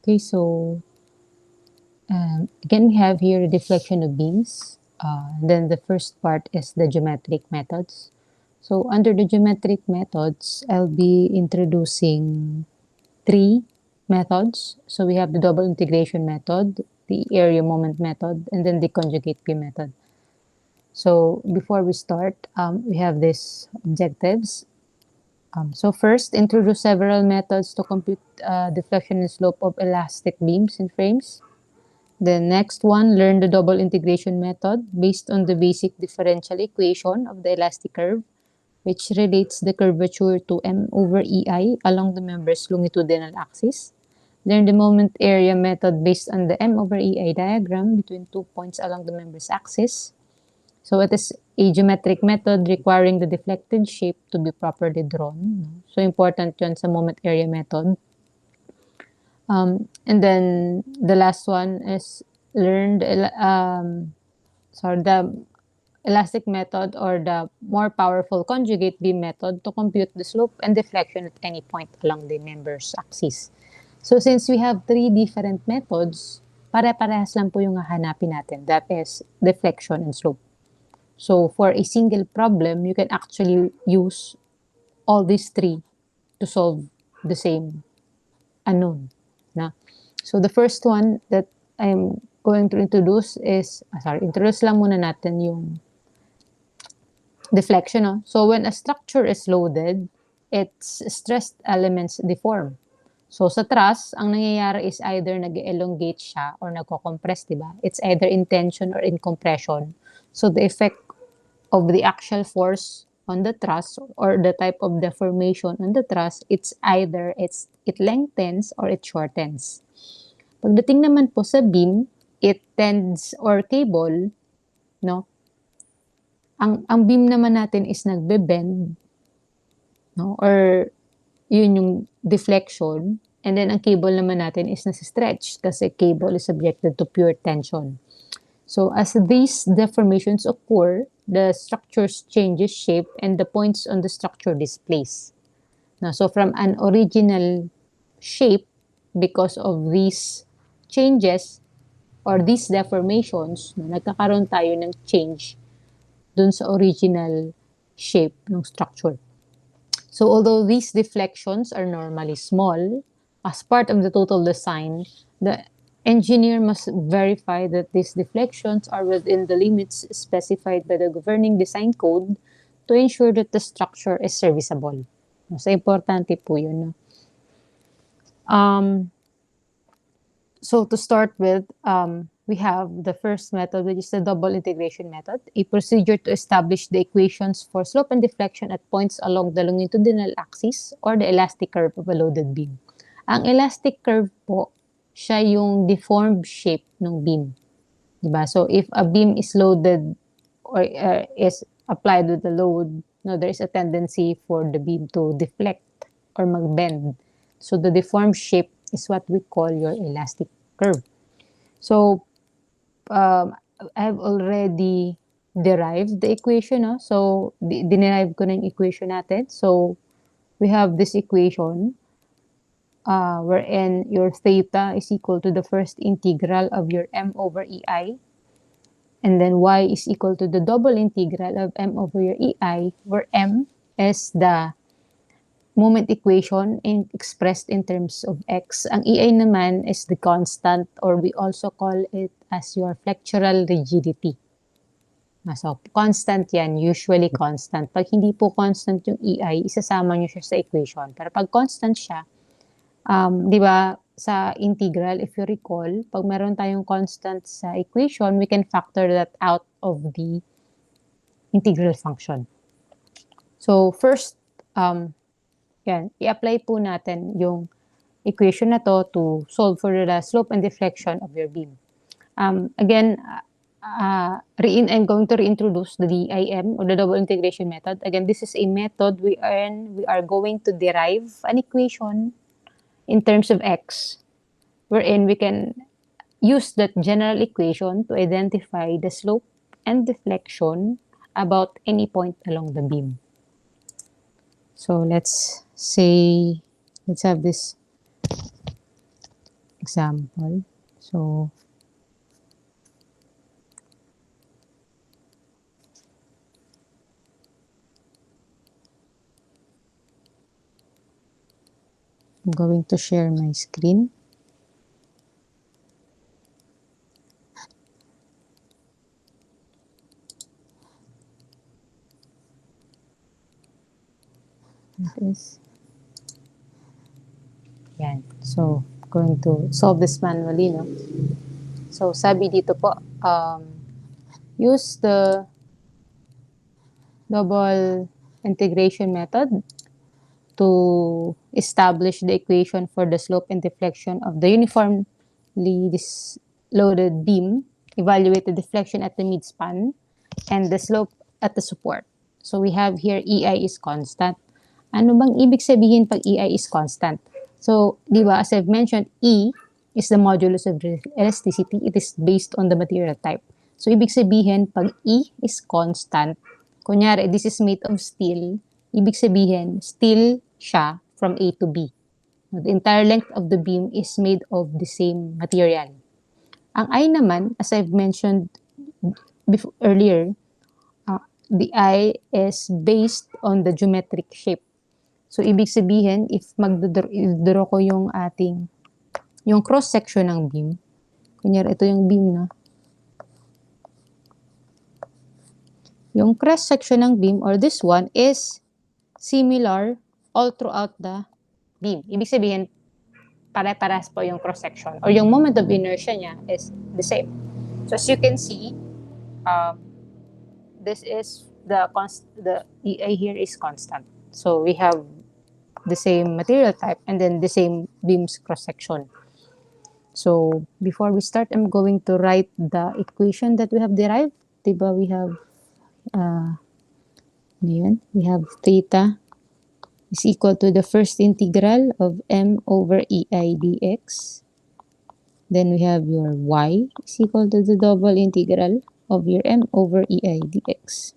Okay, so again, we have here the deflection of beams. Then the first part is the geometric methods. So under the geometric methods, I'll be introducing three methods. So we have the double integration method, the area moment method, and then the conjugate beam method. So before we start, we have these objectives. So first, introduce several methods to compute deflection and slope of elastic beams in frames. The next one, learn the double integration method based on the basic differential equation of the elastic curve, which relates the curvature to m over ei along the member's longitudinal axis. Learn the moment area method based on the m over ei diagram between 2 points along the member's axis. So it is a geometric method requiring the deflected shape to be properly drawn. So important yun sa moment area method. And then the last one is learn the elastic method or the more powerful conjugate beam method to compute the slope and deflection at any point along the member's axis. So since we have three different methods, pare-parehas lang po yung hahanapin natin. That is deflection and slope. So for a single problem, you can actually use all these three to solve the same unknown. Na? So the first one that I'm going to introduce is, introduce lang muna natin yung deflection. No? So when a structure is loaded, its stressed elements deform. So sa truss, ang nangyayari is either nag-elongate siya or nagko-compress, di ba? It's either in tension or in compression. So the effect of the axial force on the truss or the type of deformation on the truss, it's either it lengthens or it shortens. Pagdating naman po sa beam, it tends or cable, no? Ang beam naman natin is nagbe-bend, no? Or yun yung deflection. And then ang cable naman natin is nasi-stretch kasi cable is subjected to pure tension. So as these deformations occur, the structures changes shape and the points on the structure displace. Now, so from an original shape, because of these changes or these deformations, nagkakaroon tayo ng change dun sa original shape ng structure. So although these deflections are normally small, as part of the total design, the engineer must verify that these deflections are within the limits specified by the governing design code to ensure that the structure is serviceable. So, importante po yun. So, to start with, we have the first method, which is the double integration method, a procedure to establish the equations for slope and deflection at points along the longitudinal axis or the elastic curve of a loaded beam. Ang elastic curve po, siya yung deformed shape ng beam. Diba? So, if a beam is loaded or is applied with the load, no, there is a tendency for the beam to deflect or mag-bend. So, the deformed shape is what we call your elastic curve. So, I have already derived the equation. No? So, dinerive ko na yung equation natin. So, we have this equation wherein your theta is equal to the first integral of your m over ei, and then y is equal to the double integral of m over your ei, where m is the moment equation expressed in terms of x. Ang ei naman is the constant, or we also call it as your flexural rigidity. So, constant yan, usually constant. Pag hindi po constant yung ei, isasama nyo siya sa equation. Pero pag constant siya, di ba, sa integral, if you recall, pag meron tayong constant sa equation, we can factor that out of the integral function. So, first, yan, i-apply po natin yung equation na to solve for the slope and deflection of your beam. Again, I'm going to reintroduce the DIM or the double integration method. Again, this is a method we are going to derive an equation in terms of x, wherein we can use that general equation to identify the slope and deflection about any point along the beam. So let's have this example. So, I'm going to share my screen. This. Yan. So, going to solve this manually, no? So, sabi dito po, use the double integration method to establish the equation for the slope and deflection of the uniformly loaded beam, evaluate the deflection at the midspan, and the slope at the support. So we have here EI is constant. Ano bang ibig sabihin pag EI is constant? So, di ba, as I've mentioned, E is the modulus of elasticity. It is based on the material type. So, ibig sabihin, pag E is constant, kunyari, this is made of steel, ibig sabihin, steel siya from A to B. The entire length of the beam is made of the same material. Ang I naman, as I've mentioned earlier, the I is based on the geometric shape. So, ibig sabihin, if magdodoro ko yung cross-section ng beam, kunyari, ito yung beam, no? Yung cross-section ng beam, or this one, is similar all throughout the beam. Ibig sabihin, pare-paras po yung cross-section, or yung moment of inertia niya is the same. So, as you can see, this is the EI here is constant. So, we have the same material type and then the same beam's cross-section. So, before we start, I'm going to write the equation that we have derived. Diba, we have, we have theta is equal to the first integral of m over EI dx. Then we have your y is equal to the double integral of your m over EI dx.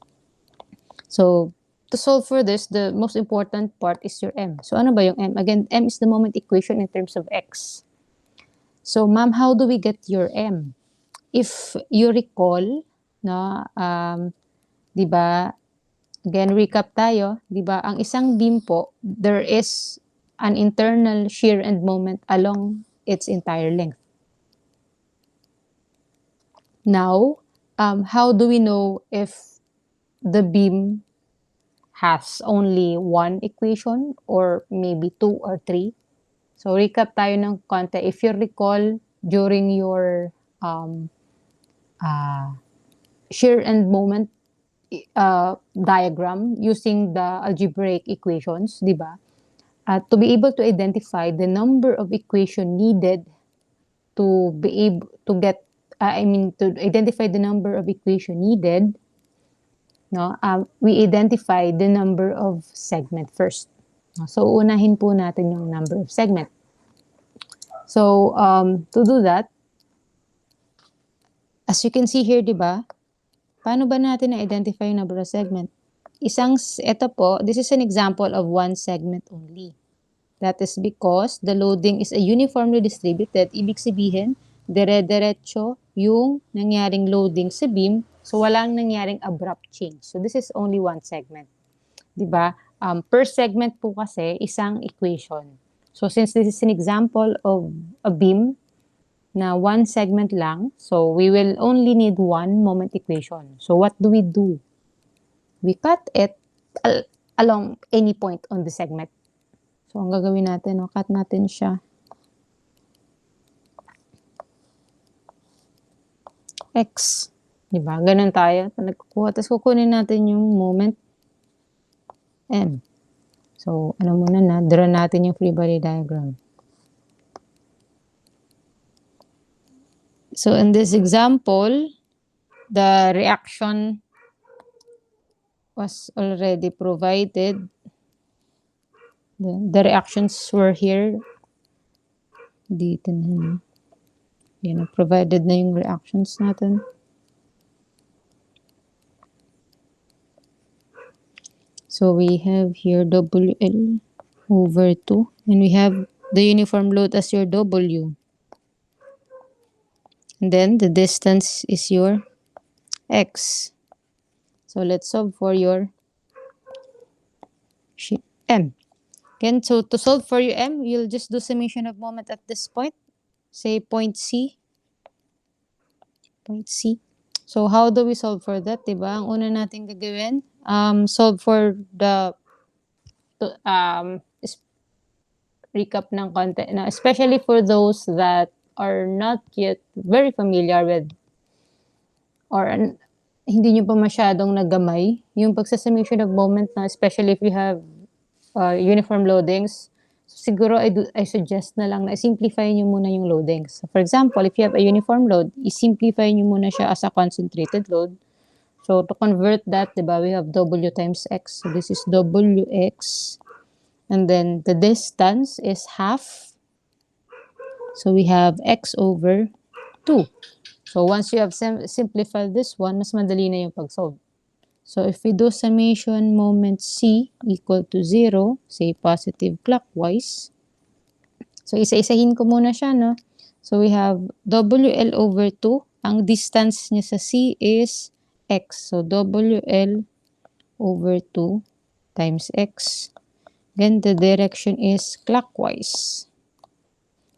So, to solve for this, the most important part is your m. So, ano ba yung m? Again, m is the moment equation in terms of x. So, ma'am, how do we get your m? If you recall, no, di ba, again, recap tayo, di ba, ang isang beam po, there is an internal shear and moment along its entire length. Now, how do we know if the beam has only one equation or maybe two or three? So, recap tayo ng konti. If you recall, during your shear and moment diagram using the algebraic equations, di ba? To be able to identify the number of equation needed to be able to get, to identify the number of equation needed, no, we identify the number of segment first. So, unahin po natin yung number of segment. So, to do that, as you can see here, di ba? Paano ba natin na-identify yung number of segment? Ito po, this is an example of one segment only. That is because the loading is a uniformly distributed. Ibig sabihin, dire-diretso yung nangyaring loading sa beam. So, walang nangyaring abrupt change. So, this is only one segment. Diba? Per segment po kasi, isang equation. So, since this is an example of a beam na one segment lang, so we will only need one moment equation. So, what do? We cut it along any point on the segment. So, ang gagawin natin, no, cut natin siya. X. Diba? Ganun tayo. Nagkukuha. Tapos kukunin natin yung moment M. So, ano muna na, draw natin yung free body diagram. So, in this example, the reaction was already provided. The reactions were here. Dito na. Yan, provided na yung reactions natin. So, we have here WL over 2. And we have the uniform load as your W. And then the distance is your x. So let's solve for your m. Again, so to solve for your m, you'll just do summation of moment at this point. Say point C. Point C. So how do we solve for that, diba? Ang una natin gagawin, solve for the recap ng konti, na especially for those that are not yet very familiar with or hindi nyo pa masyadong nagamay yung pagsasummation of moment na, especially if you have uniform loadings. So, siguro I suggest na lang na simplify nyo muna yung loadings. So, for example, if you have a uniform load, i-simplify nyo muna siya as a concentrated load. So to convert that, diba, we have W times X. So this is WX. And then the distance is half. So we have X over 2. So once you have simplified this one, mas madali na yung pag-solve. So if we do summation moment C equal to 0, say positive clockwise. So isa-isahin ko muna siya, no? So we have WL over 2. Ang distance niya sa C is X. So WL over 2 times X. Then the direction is clockwise.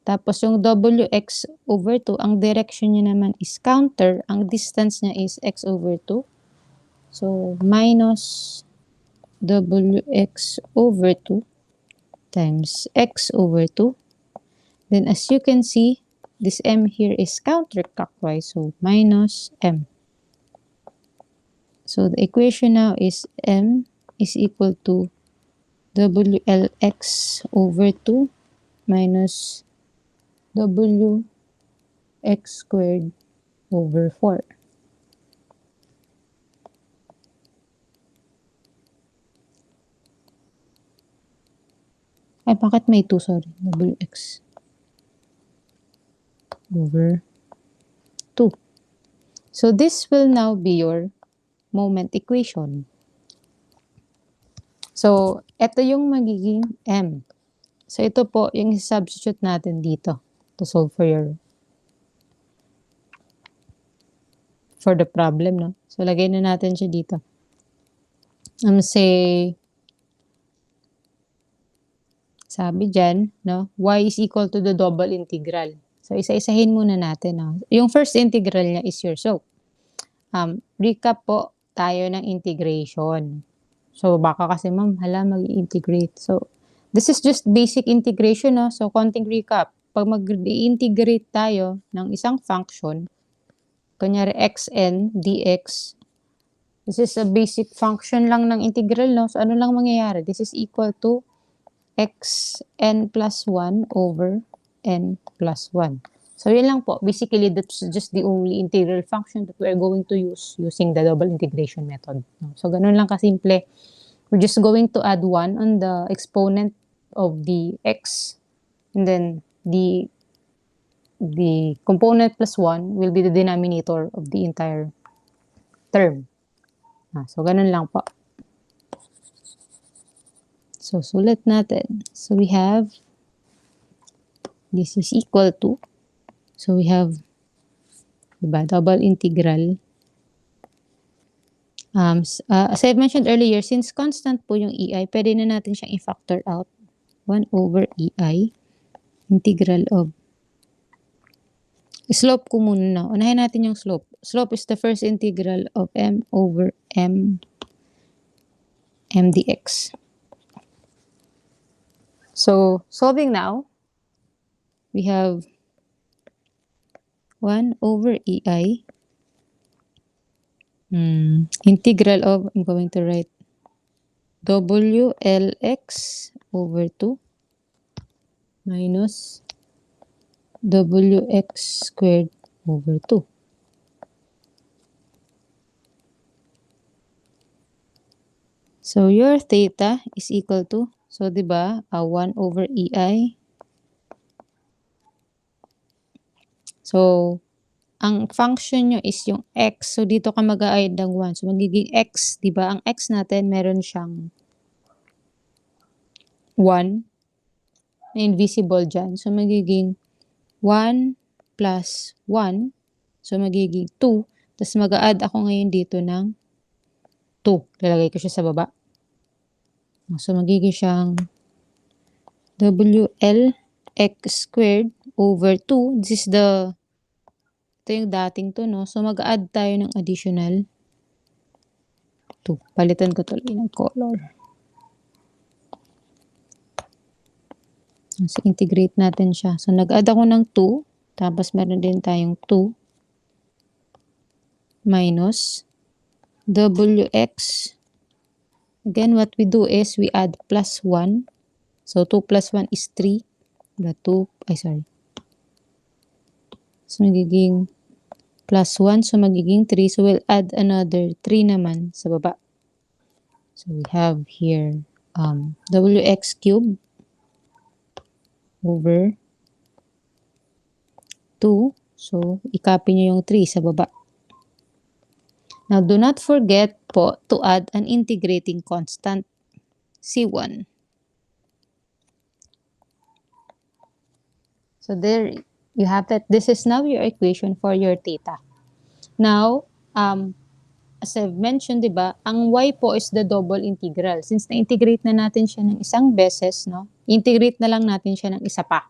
Tapos yung WX over 2, ang direction niya naman is counter. Ang distance niya is X over 2. So minus WX over 2 times X over 2. Then as you can see, this M here is counterclockwise. So minus M. So the equation now is M is equal to WLX over 2 minus WX squared over 4. Ay, bakit may 2? Sorry. WX over 2. So this will now be your moment equation. So, ito yung magiging M. So, ito po yung substitute natin dito to solve for the problem, no? So, lagay na natin siya dito. Say, sabi dyan, no? Y is equal to the double integral. So, isa-isahin muna natin, no? Yung first integral niya is your slope. Recap po tayo ng integration. So, baka kasi, ma'am, hala, mag-integrate. So, this is just basic integration, no? So, konting recap. Pag mag-integrate tayo ng isang function, kunyari xn dx, this is a basic function lang ng integral, no? So, ano lang mangyayari? This is equal to xn plus 1 over n plus 1. So, yun lang po. Basically, that's just the only integral function that we're going to use using the double integration method. So, ganun lang kasimple. We're just going to add 1 on the exponent of the x, and then the component plus 1 will be the denominator of the entire term. So, ganun lang po. So, sulat natin. So, we have, this is equal to, so we have, diba, double integral. As I've mentioned earlier, since constant po yung EI, pwede na natin siyang i-factor out. 1 over EI, integral of, slope ko muna na. Unahin natin yung slope. Slope is the first integral of M over M dx. So, solving now, we have 1 over EI, integral of, I'm going to write WLX over 2 minus WX squared over 2. So, your theta is equal to, so diba, 1 over EI. So, ang function nyo is yung x. So, dito ka mag-a-add ng 1. So, magiging x, diba? Ang x natin, meron siyang 1 na invisible dyan. So, magiging 1 plus 1 So, magiging 2. Tapos, mag-a-add ako ngayon dito ng 2. Lalagay ko siya sa baba. So, magiging siyang WLX squared over 2. This is ito yung dating to, no? So, mag-add tayo ng additional 2. Palitan ko tuloy ng color. So, integrate natin siya. So, nag-add ako ng 2. Tapos, meron din tayong 2 minus WX. Again, what we do is we add plus 1. So, 2 plus 1 is 3. So, magiging plus 1. So, magiging 3. So, we'll add another 3 naman sa baba. So, we have here WX cubed over 2. So, i-copy nyo yung 3 sa baba. Now, do not forget po to add an integrating constant, C1. So, there you have that. This is now your equation for your theta. Now, as I've mentioned, diba, ang y po is the double integral. Since na-integrate na natin siya ng isang beses, no? Integrate na lang natin siya ng isa pa.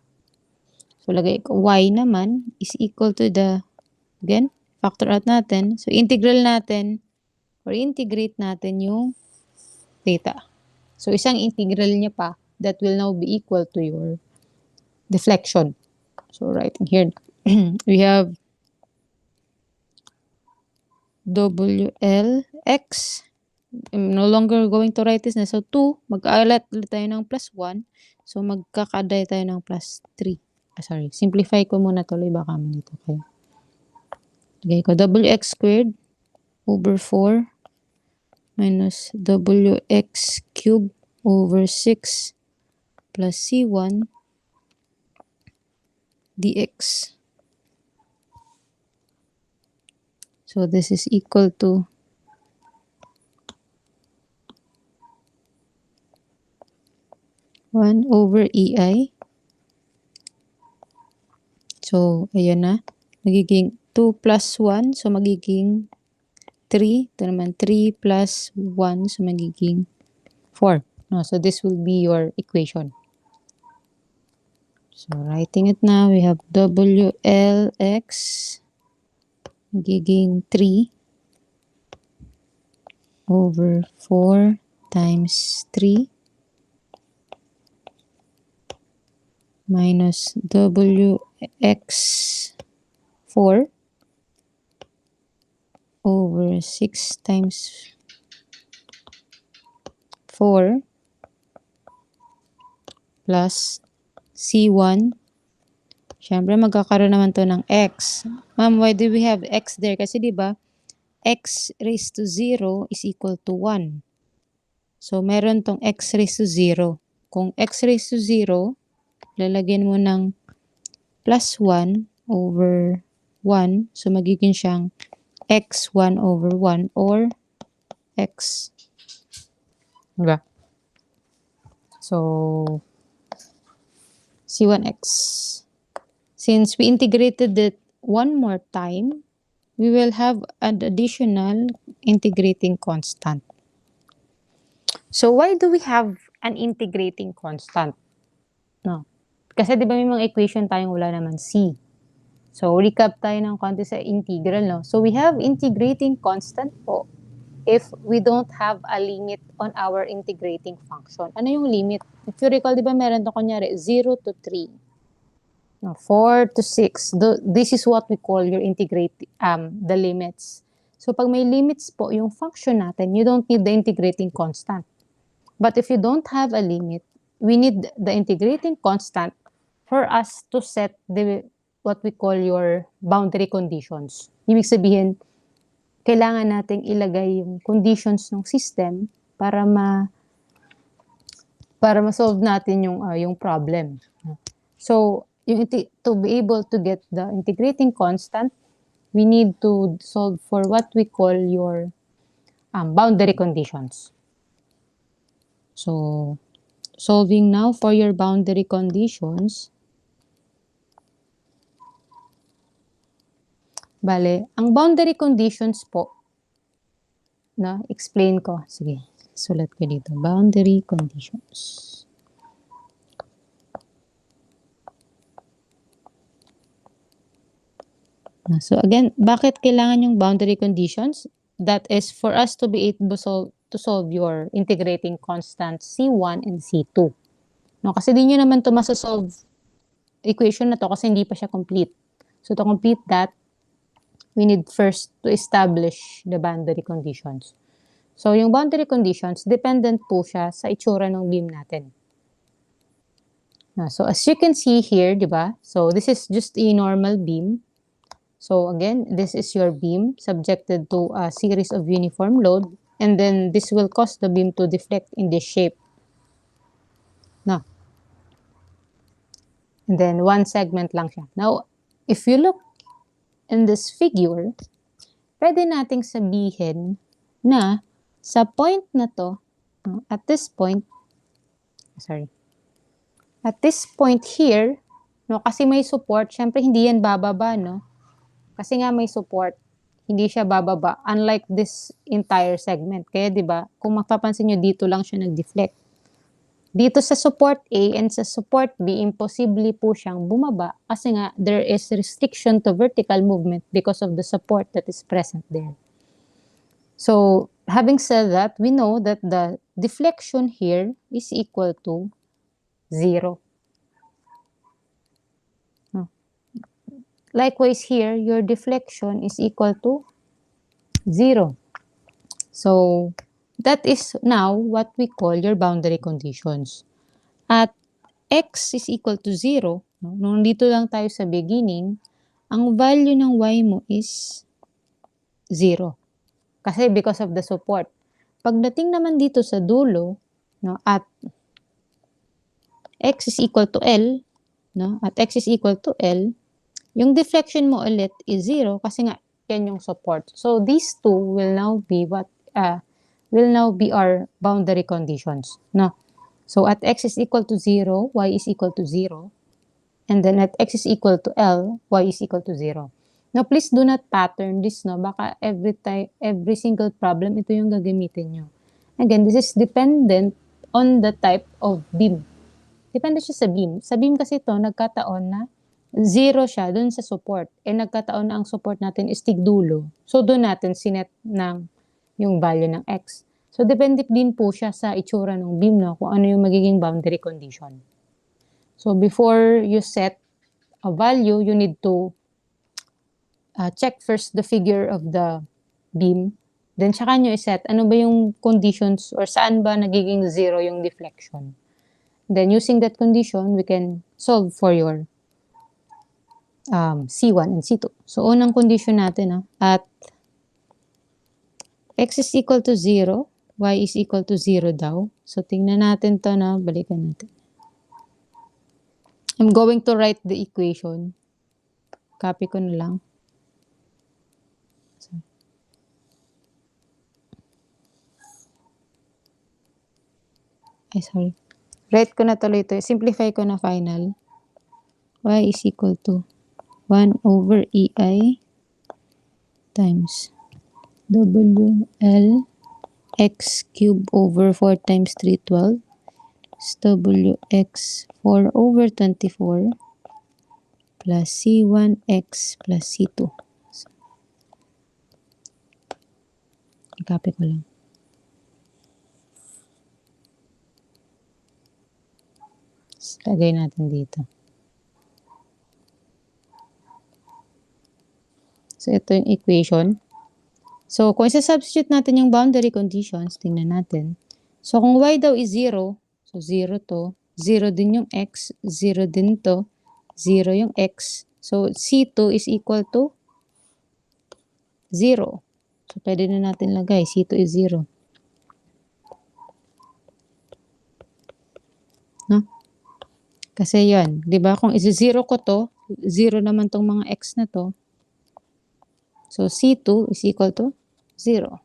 So, lagay ko, y naman is equal to the, again, factor out natin. So, integral natin, or integrate natin yung theta. So, isang integral niya pa, that will now be equal to your deflection. So, writing here, we have WLX. I'm no longer going to write this na. So, 2, mag-aalat ulit tayo ng plus 1. So, magkakaday tayo ng plus 3. Simplify ko muna tuloy. Baka manito kayo. Lagay ko WX squared over 4 minus WX cubed over 6 plus C1 dx. So, this is equal to 1 over EI. So, ayan na. Magiging 2 plus 1. So, magiging 3. Ito naman 3 plus 1. So, magiging 4. No, so, this will be your equation. So, writing it now, we have WLX magiging 3 over 4 times 3 minus WX 4 over 6 times 4 plus C1. Siyempre, magkakaroon naman to ng X. Ma'am, why do we have X there? Kasi diba, X raised to 0 is equal to 1. So, meron tong X raised to 0. Kung X raised to 0, lalagyan mo ng plus 1 over 1. So, magiging siyang X 1 over 1 or X. Diba? So, C1X. Since we integrated it one more time, we will have an additional integrating constant. So, why do we have an integrating constant? No. Kasi di ba may mga equation tayong wala naman C. So, recap tayo ng konti sa integral, no? So, we have integrating constant po if we don't have a limit on our integrating function. Ano yung limit? If you recall, di ba meron to kunyari 0 to 3. No, 4 to 6. This is what we call your the limits. So, pag may limits po, yung function natin, you don't need the integrating constant. But if you don't have a limit, we need the integrating constant for us to set what we call your boundary conditions. Ibig sabihin, kailangan nating ilagay yung conditions ng system para ma-solve natin yung problem. So, to be able to get the integrating constant, we need to solve for what we call your boundary conditions. So, solving now for your boundary conditions, Bale, ang boundary conditions po, na explain ko. Sige, sulat ko dito. Boundary conditions. So again, bakit kailangan yung boundary conditions? That is for us to be able to solve your integrating constant C1 and C2. No, kasi di nyo naman to masasolve equation na to kasi hindi pa siya complete. So to complete that, we need first to establish the boundary conditions. So yung boundary conditions, dependent po siya sa itsura ng beam natin. So as you can see here, di ba? So this is just a normal beam. So again, this is your beam subjected to a series of uniform load, and then this will cause the beam to deflect in this shape. No. And then one segment lang siya. Now, if you look in this figure, pwede nating sabihin na sa point na to, at this point here, no, kasi may support, syempre hindi yan bababa, no? Kasi nga may support, hindi siya bababa. Unlike this entire segment. Kaya 'di ba, kung mapapansin niyo dito lang siya nag-deflect. Dito sa support A and sa support B, imposible po siyang bumaba kasi nga there is restriction to vertical movement because of the support that is present there. So, having said that, we know that the deflection here is equal to 0. Likewise here, your deflection is equal to 0. So, that is now what we call your boundary conditions. At x is equal to 0, no? Nung dito lang tayo sa beginning, ang value ng y mo is 0. Kasi because of the support. Pagdating naman dito sa dulo, no, at x is equal to L, no, at x is equal to L, yung deflection mo ulit is 0 kasi nga yan yung support. So these two will now be our boundary conditions, no? So at x is equal to 0, y is equal to 0, and then at x is equal to L, y is equal to 0. Now please do not pattern this, no? Baka every single problem ito yung gagamitin nyo. Again, this is dependent on the type of beam. Depende siya sa beam. Sa beam kasi ito, nagkataon na 0 siya dun sa support. Nagkataon na ang support natin is tigdulo. So, doon natin sinet ng yung value ng x. So, depende din po siya sa itsura ng beam, no? Kung ano yung magiging boundary condition. So, before you set a value, you need to check first the figure of the beam. Then, tsaka nyo iset ano ba yung conditions or saan ba nagiging 0 yung deflection. Then, using that condition, we can solve for your C1 and C2. So, unang condition natin, at x is equal to 0, y is equal to 0 daw. So, tingnan natin to na, balikan natin. I'm going to write the equation. Copy ko na lang. Sorry. Write ko na tuloy ito. Simplify ko na final. Y is equal to 1 over EI times WL x cube over 4 times 312 is WX 4 over 24 plus C1X plus C2. So, i-copy ko lang. Lagay natin dito. So, ito yung equation. So, kung isa-substitute natin yung boundary conditions, tingnan natin. So, kung y daw is 0, so 0 to, 0 din yung x, 0 din to, 0 yung x. So, C2 is equal to 0. So, pwede na natin lagay. C2 is 0. No? Kasi yan, di ba? Kung isi-0 ko to, 0 naman tong mga x na to. So, C2 is equal to 0.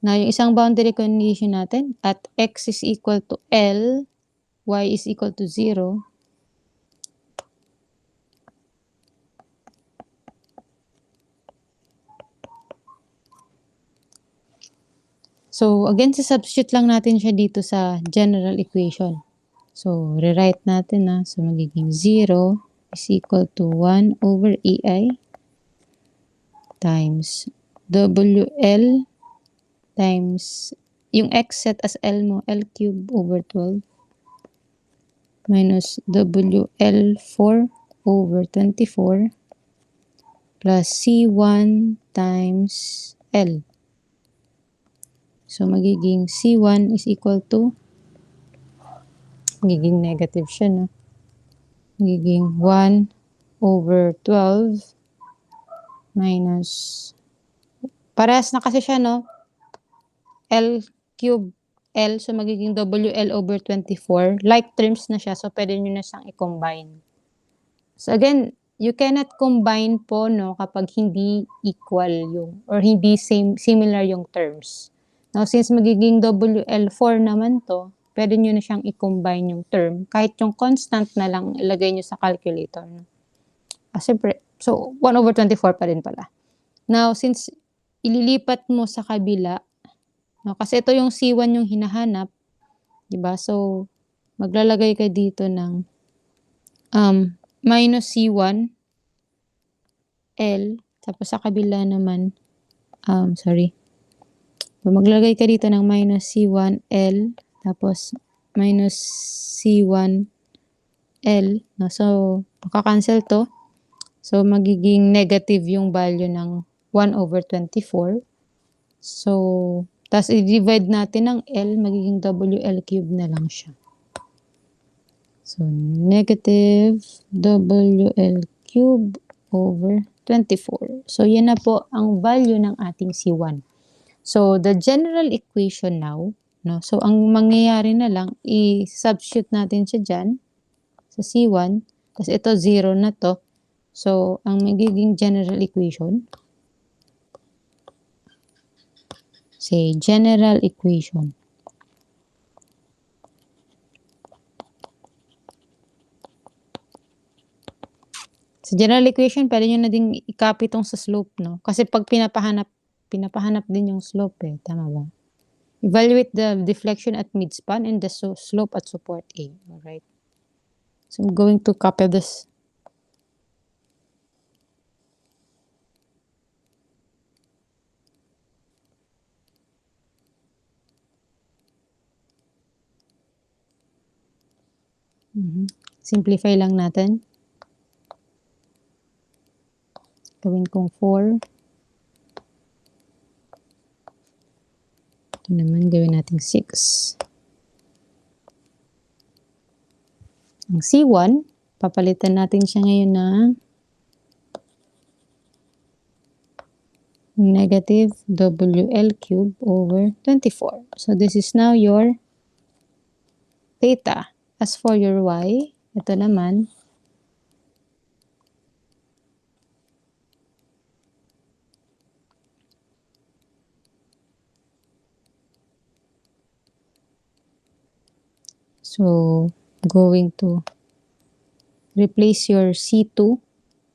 Now, yung isang boundary condition natin, at x is equal to L, y is equal to 0. So, again, substitute lang natin siya dito sa general equation. So, rewrite natin na. So, magiging 0 is equal to 1 over EI times WL times yung x set as L mo, L cube over 12 minus WL4 over 24 plus C1 times L. So, magiging C1 is equal to, magiging negative siya, no? Magiging 1 over 12 minus, parehas na kasi siya, no? L cube L, so magiging WL over 24. Like terms na siya, so pwede nyo na siyang i-combine. So again, you cannot combine po, no, kapag hindi equal yung, or hindi similar yung terms. Now, since magiging WL4 naman to, pwede nyo na siyang i-combine yung term. Kahit yung constant na lang ilagay nyo sa calculator. No? Siyempre, so 1 over 24 pa rin pala. Now, since ililipat mo sa kabila, no, kasi ito yung C1 yung hinahanap, diba? So, maglalagay ka dito ng minus C1 L, tapos sa kabila naman, maglagay ka dito ng minus C1 L, tapos minus C1 L, no? So, makakancel to. So, magiging negative yung value ng 1 over 24. So, tapos i-divide natin ng L, magiging WL cube na lang siya. So, negative WL cube over 24. So, yan na po ang value ng ating C1. So, the general equation now, no? So, ang mangyayari na lang, i-substitute natin siya dyan sa C1. Tapos ito, 0 na to. So, ang magiging general equation, say, general equation. Sa general equation, pwede nyo na din i-copy itong sa slope, no? Kasi pag pinapahanap din yung slope, eh. Tama ba? Evaluate the deflection at midspan and the slope at support A. Alright? So, I'm going to copy this. Simplify lang natin. Gawin kong 4. Ito naman, gawin natin 6. Ang C1, papalitan natin siya ngayon na negative WL cube over 24. So, this is now your theta. As for your y, ito naman, so, going to replace your C2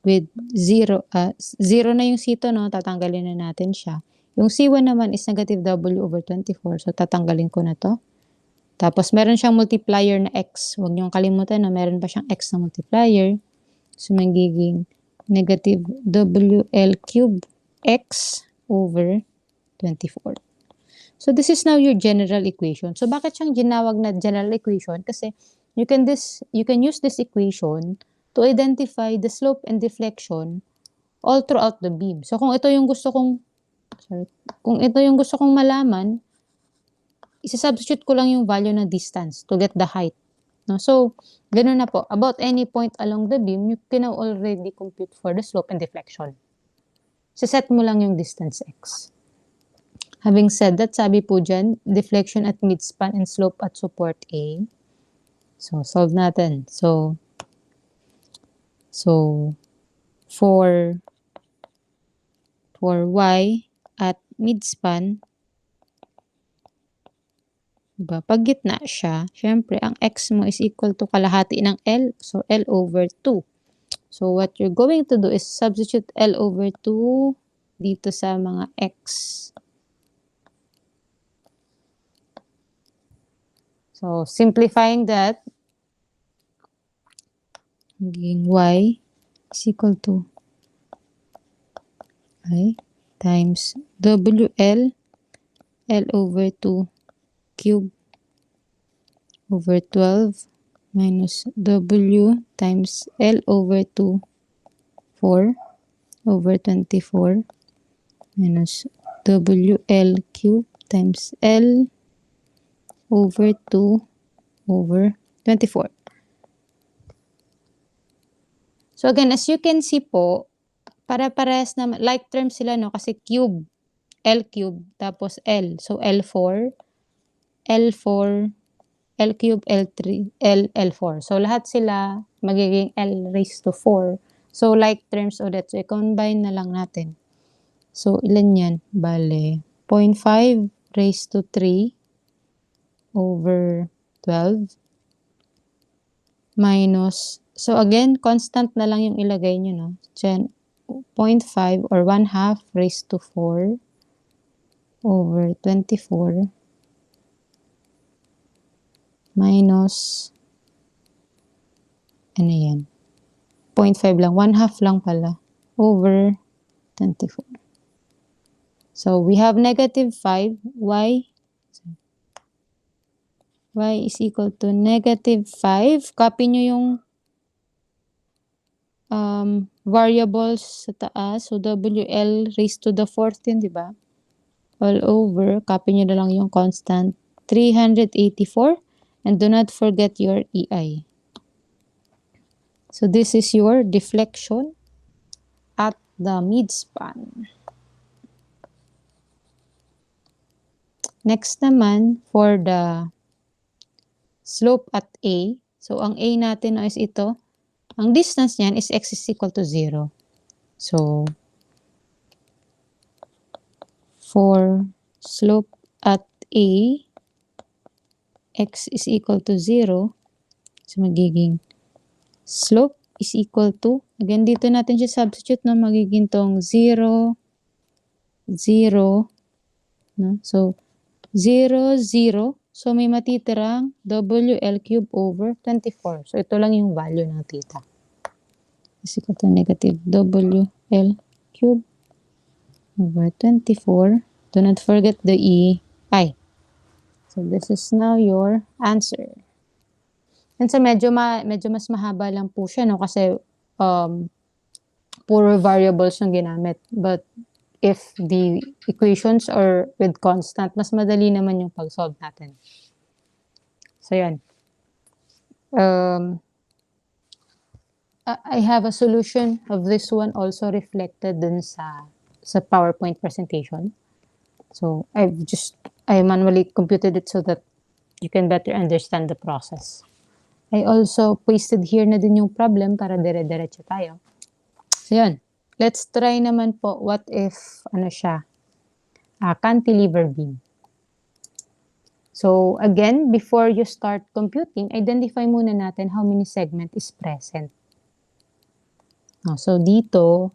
with 0. 0 na yung C2, no? Tatanggalin na natin siya. Yung C1 naman is negative W over 24. So, tatanggalin ko na to. Tapos, meron siyang multiplier na X. Huwag niyong kalimutan na meron pa siyang X na multiplier. So, magiging negative WL cube X over 24. So, this is now your general equation. So, bakit siyang ginawag na general equation? Kasi, you can use this equation to identify the slope and deflection all throughout the beam. So, kung ito yung gusto kong malaman, isa-substitute ko lang yung value ng distance to get the height. No? So, ganun na po. About any point along the beam, you can already compute for the slope and deflection. Set mo lang yung distance x. Having said that, sabi po dyan, deflection at midspan and slope at support A. So, solve natin. So for y at midspan, diba, pag gitna siya, syempre, ang x mo is equal to kalahati ng L. So, L over 2. So, what you're going to do is substitute L over 2 dito sa mga x. So, simplifying that, magiging y is equal to I times WL, L over 2 cube over 12 minus W times L over 2, 4 over 24 minus WL cube times L over 2 over 24. So again, as you can see po, para-parehas naman, like terms sila, no? Kasi cube, L cube, tapos L. So L4, L4, L cube, L3, L4. So lahat sila magiging L raised to 4. So like terms ulit. So i-combine na lang natin. So ilan yan? Bale, 0.5 raised to 3 over 12 minus, so again, constant na lang yung ilagay nyo, no? Diyan, 0.5 or 1/2 raised to 4 over 24 minus, ano yan? 0.5 lang, 1/2 lang pala over 24. So, we have negative 5, y is equal to negative 5. Copy nyo yung variables sa taas. So, WL raised to the 4th yun, di ba? All over, copy nyo na lang yung constant, 384. And do not forget your EI. So, this is your deflection at the midspan. Next naman, for the slope at A. So, ang A natin is ito. Ang distance niyan is x is equal to 0. So, for slope at A, x is equal to 0. So, magiging slope is equal to, again, dito natin siya substitute, no? Magiging tong 0, 0, no? So, 0, 0. So, may matitirang WL cube over 24. So, ito lang yung value ng theta. Is equal to negative WL cube over 24. Do not forget the EI. So, this is now your answer. And so, medyo mas mahaba lang po siya, no? Kasi, puro variables yung ginamit. But, if the equations are with constant, mas madali naman yung pag-solve natin. So, yan. I have a solution of this one also reflected dun sa PowerPoint presentation. So, I manually computed it so that you can better understand the process. I also pasted here na din yung problem para dire-diretso tayo. So, yan. Let's try naman po, what if, cantilever beam. So, again, before you start computing, identify muna natin how many segment is present. So, dito,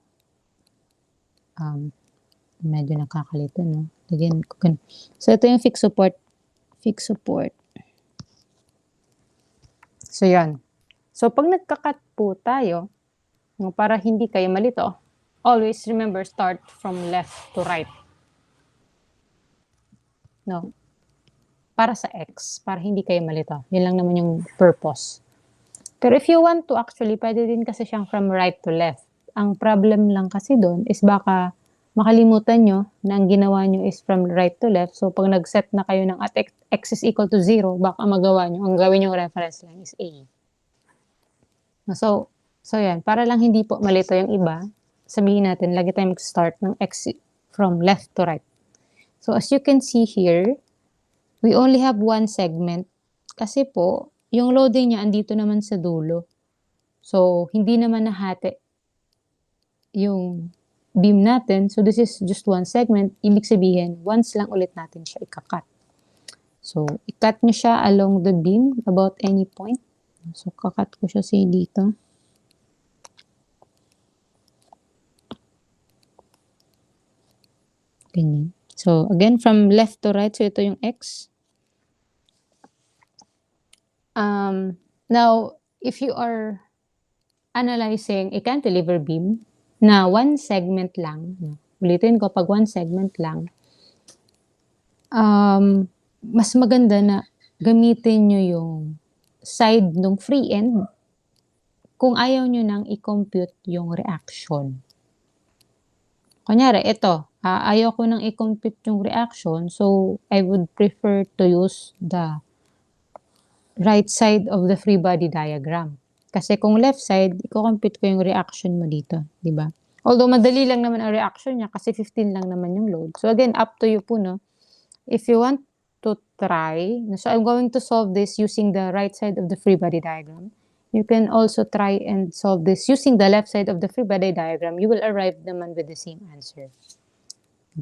medyo nakakalito, no? Again, so, ito yung fixed support. Fixed support. So, yan. So, pag nagka-cut po tayo, para hindi kayo malito, always remember, start from left to right. No? Para sa X, para hindi kayo malito. Yun lang naman yung purpose. Pero if you want to, actually, pwede din kasi siyang from right to left. Ang problem lang kasi doon is baka makalimutan nyo na ang ginawa nyo is from right to left. So, pag nag-set na kayo ng at X is equal to 0, baka magawa nyo, ang gawin yung reference lang is A. So yan. Para lang hindi po malito yung iba, sabihin natin, lagi tayong mag-start ng X from left to right. So, as you can see here, we only have one segment. Kasi po, yung loading niya andito naman sa dulo. So, hindi naman nahati yung beam natin. So, this is just one segment. Ibig sabihin, once lang ulit natin siya ikakat. So, ikat nyo siya along the beam about any point. So, kakat ko siya say dito. Ganyan. So, again, from left to right. So, ito yung X. Now, if you are analyzing a cantilever beam na one segment lang, ulitin ko, pag one segment lang, mas maganda na gamitin nyo yung side ng free end kung ayaw nyo nang i-compute yung reaction. Kunyari, ito, ayaw ko nang i-compute yung reaction, so I would prefer to use the right side of the free body diagram. Kasi kung left side, i-compute ko yung reaction mo dito, di ba? Although madali lang naman ang reaction niya kasi 15 lang naman yung load. So again, up to you po, no? If you want to try, so I'm going to solve this using the right side of the free body diagram. You can also try and solve this using the left side of the free body diagram. You will arrive naman with the same answer.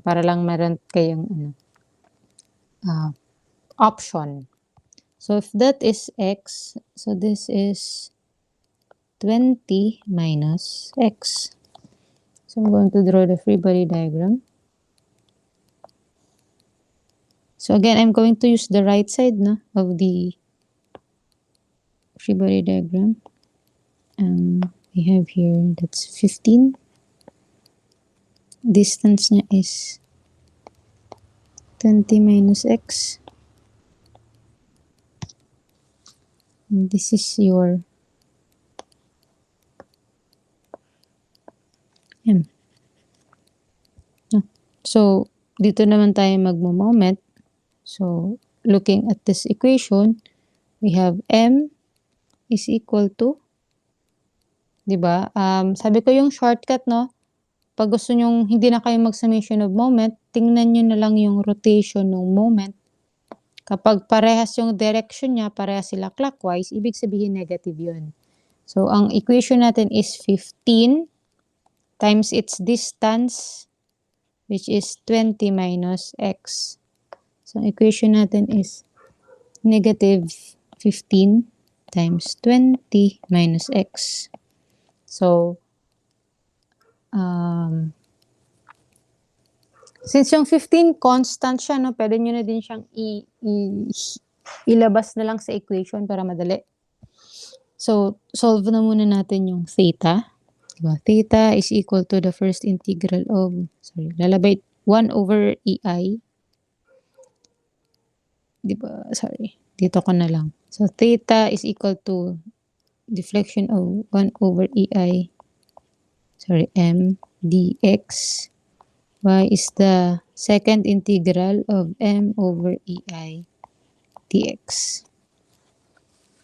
Para lang meron kayong option. So if that is x, so this is 20 minus x. So I'm going to draw the free body diagram. So again, I'm going to use the right side of the free body diagram. We have here, that's 15. Distance niya is 20 minus x. And this is your m. So, dito naman tayo magmo-moment. So, looking at this equation, we have m is equal to, di ba? Sabi ko yung shortcut, no? Pag gusto nyong hindi na kayo mag-summation of moment, tingnan nyo na lang yung rotation ng moment. Kapag parehas yung direction niya, parehas sila clockwise, ibig sabihin negative yun. So, ang equation natin is 15 times its distance, which is 20 minus x. So, ang equation natin is negative 15 times 20 minus x. So, since yung 15 constant siya, no, pwede nyo na din siyang ilabas na lang sa equation para madali. So, solve na muna natin yung theta. Diba? Theta is equal to the first integral of, lalabay 1 over EI. Diba? Dito ko na lang. So, theta is equal to deflection of 1 over EI. M dx. Y is the second integral of m over EI dx.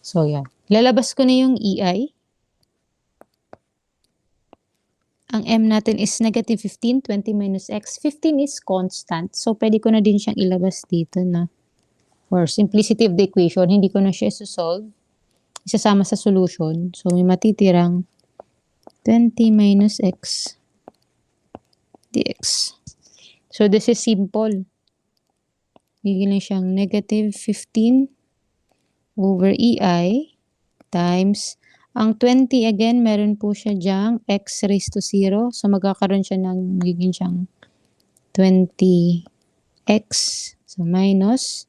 So, yan. Lalabas ko na yung EI. Ang m natin is negative 15, 20 minus x. 15 is constant. So, pwede ko na din siyang ilabas dito na for simplicity of the equation, hindi ko na siya isosolve. Isasama sa solution. So, may matitirang 20 minus x dx. So, this is simple. Bigyan lang siyang negative 15 over EI times, ang 20 again, meron po siya dyang x raised to 0. So, magkakaroon siya ng, magiging siyang 20x. So, minus,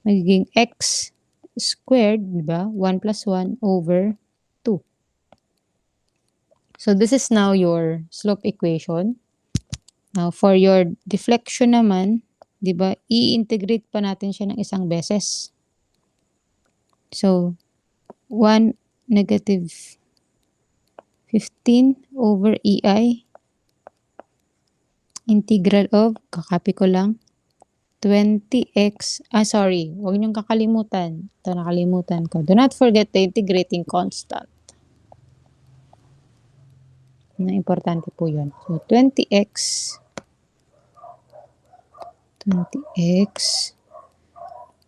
magiging x squared, diba? 1 plus 1 over 2. So, this is now your slope equation. Now, for your deflection naman, diba, i-integrate pa natin siya ng isang beses. So, 1 negative 15 over EI integral of, kakopy ko lang, 20x, huwag niyong kakalimutan. Ito, nakalimutan ko. Do not forget the integrating constant. Na importante po yun. So, 20x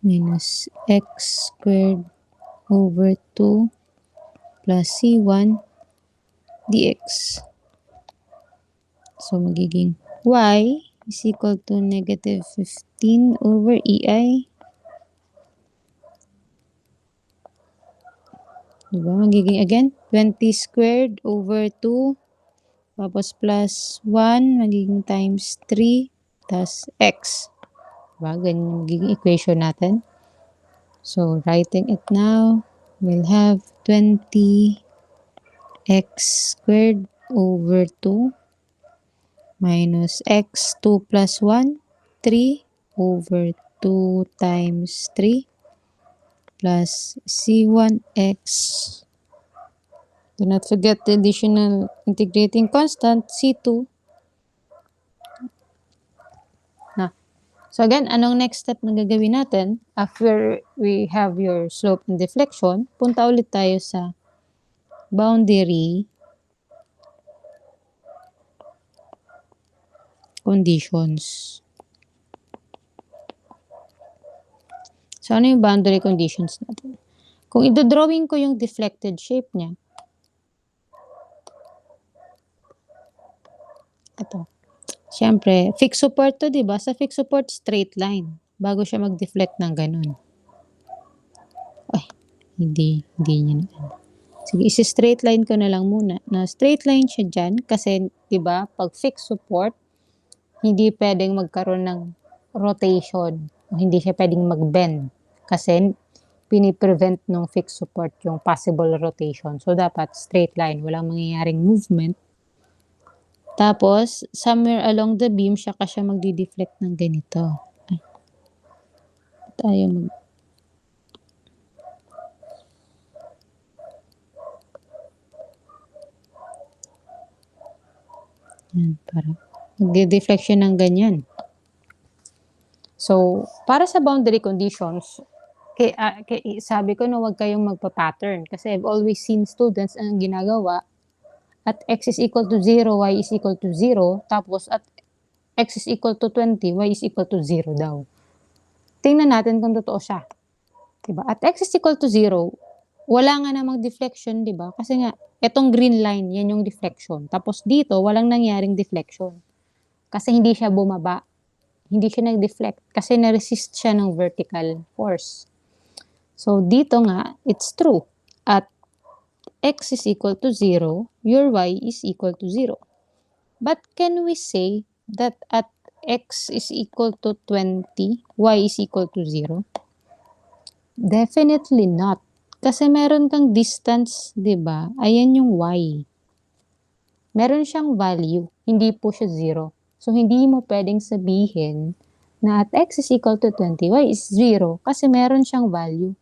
minus x squared over 2 plus C1 dx. So, magiging y is equal to negative 15 over EI. Diba? Magiging again, 20 squared over 2. Tapos plus 1, magiging times 3, tas x. Diba? Ganyan yung magiging equation natin. So, writing it now, we'll have 20 x squared over 2 minus x 2 plus 1, 3 over 2 times 3 plus c1x. Do not forget the additional integrating constant, c2. So again, anong next step na gagawin natin? After we have your slope and deflection, punta ulit tayo sa boundary conditions. So ano yung boundary conditions natin? Kung i-drawing ko yung deflected shape niya, ito. Siyempre, fixed support to, di ba? Sa fixed support, straight line. Bago siya mag-deflect ng ganun. Ay, hindi niya na. Sige, isi-straight line ko na lang muna. Na straight line siya dyan kasi, di ba, pag fixed support, hindi pwedeng magkaroon ng rotation. Hindi siya pwedeng mag-bend kasi pini-prevent ng fixed support yung possible rotation. So, dapat straight line. Walang mangyayaring movement. Tapos, somewhere along the beam, siya magdi-deflect ng ganito. Ay. Tayo yan, para magdi-deflect siya ng ganyan. So, para sa boundary conditions, sabi ko na huwag kayong magpa-pattern kasi I've always seen students ang ginagawa at x is equal to 0, y is equal to 0, tapos at x is equal to 20, y is equal to 0 daw. Tingnan natin kung totoo siya. Diba? At x is equal to 0, wala nga namang deflection, diba? Kasi nga, itong green line, yan yung deflection. Tapos dito, walang nangyaring deflection. Kasi hindi siya bumaba. Hindi siya nag-deflect. Kasi na-resist siya ng vertical force. So, dito nga, it's true. At x is equal to 0, your y is equal to 0. But can we say that at x is equal to 20, y is equal to 0? Definitely not. Kasi meron kang distance, di ba? Ayan yung y. Meron siyang value. Hindi po siya 0. So, hindi mo pwedeng sabihin na at x is equal to 20, y is 0 kasi meron siyang value.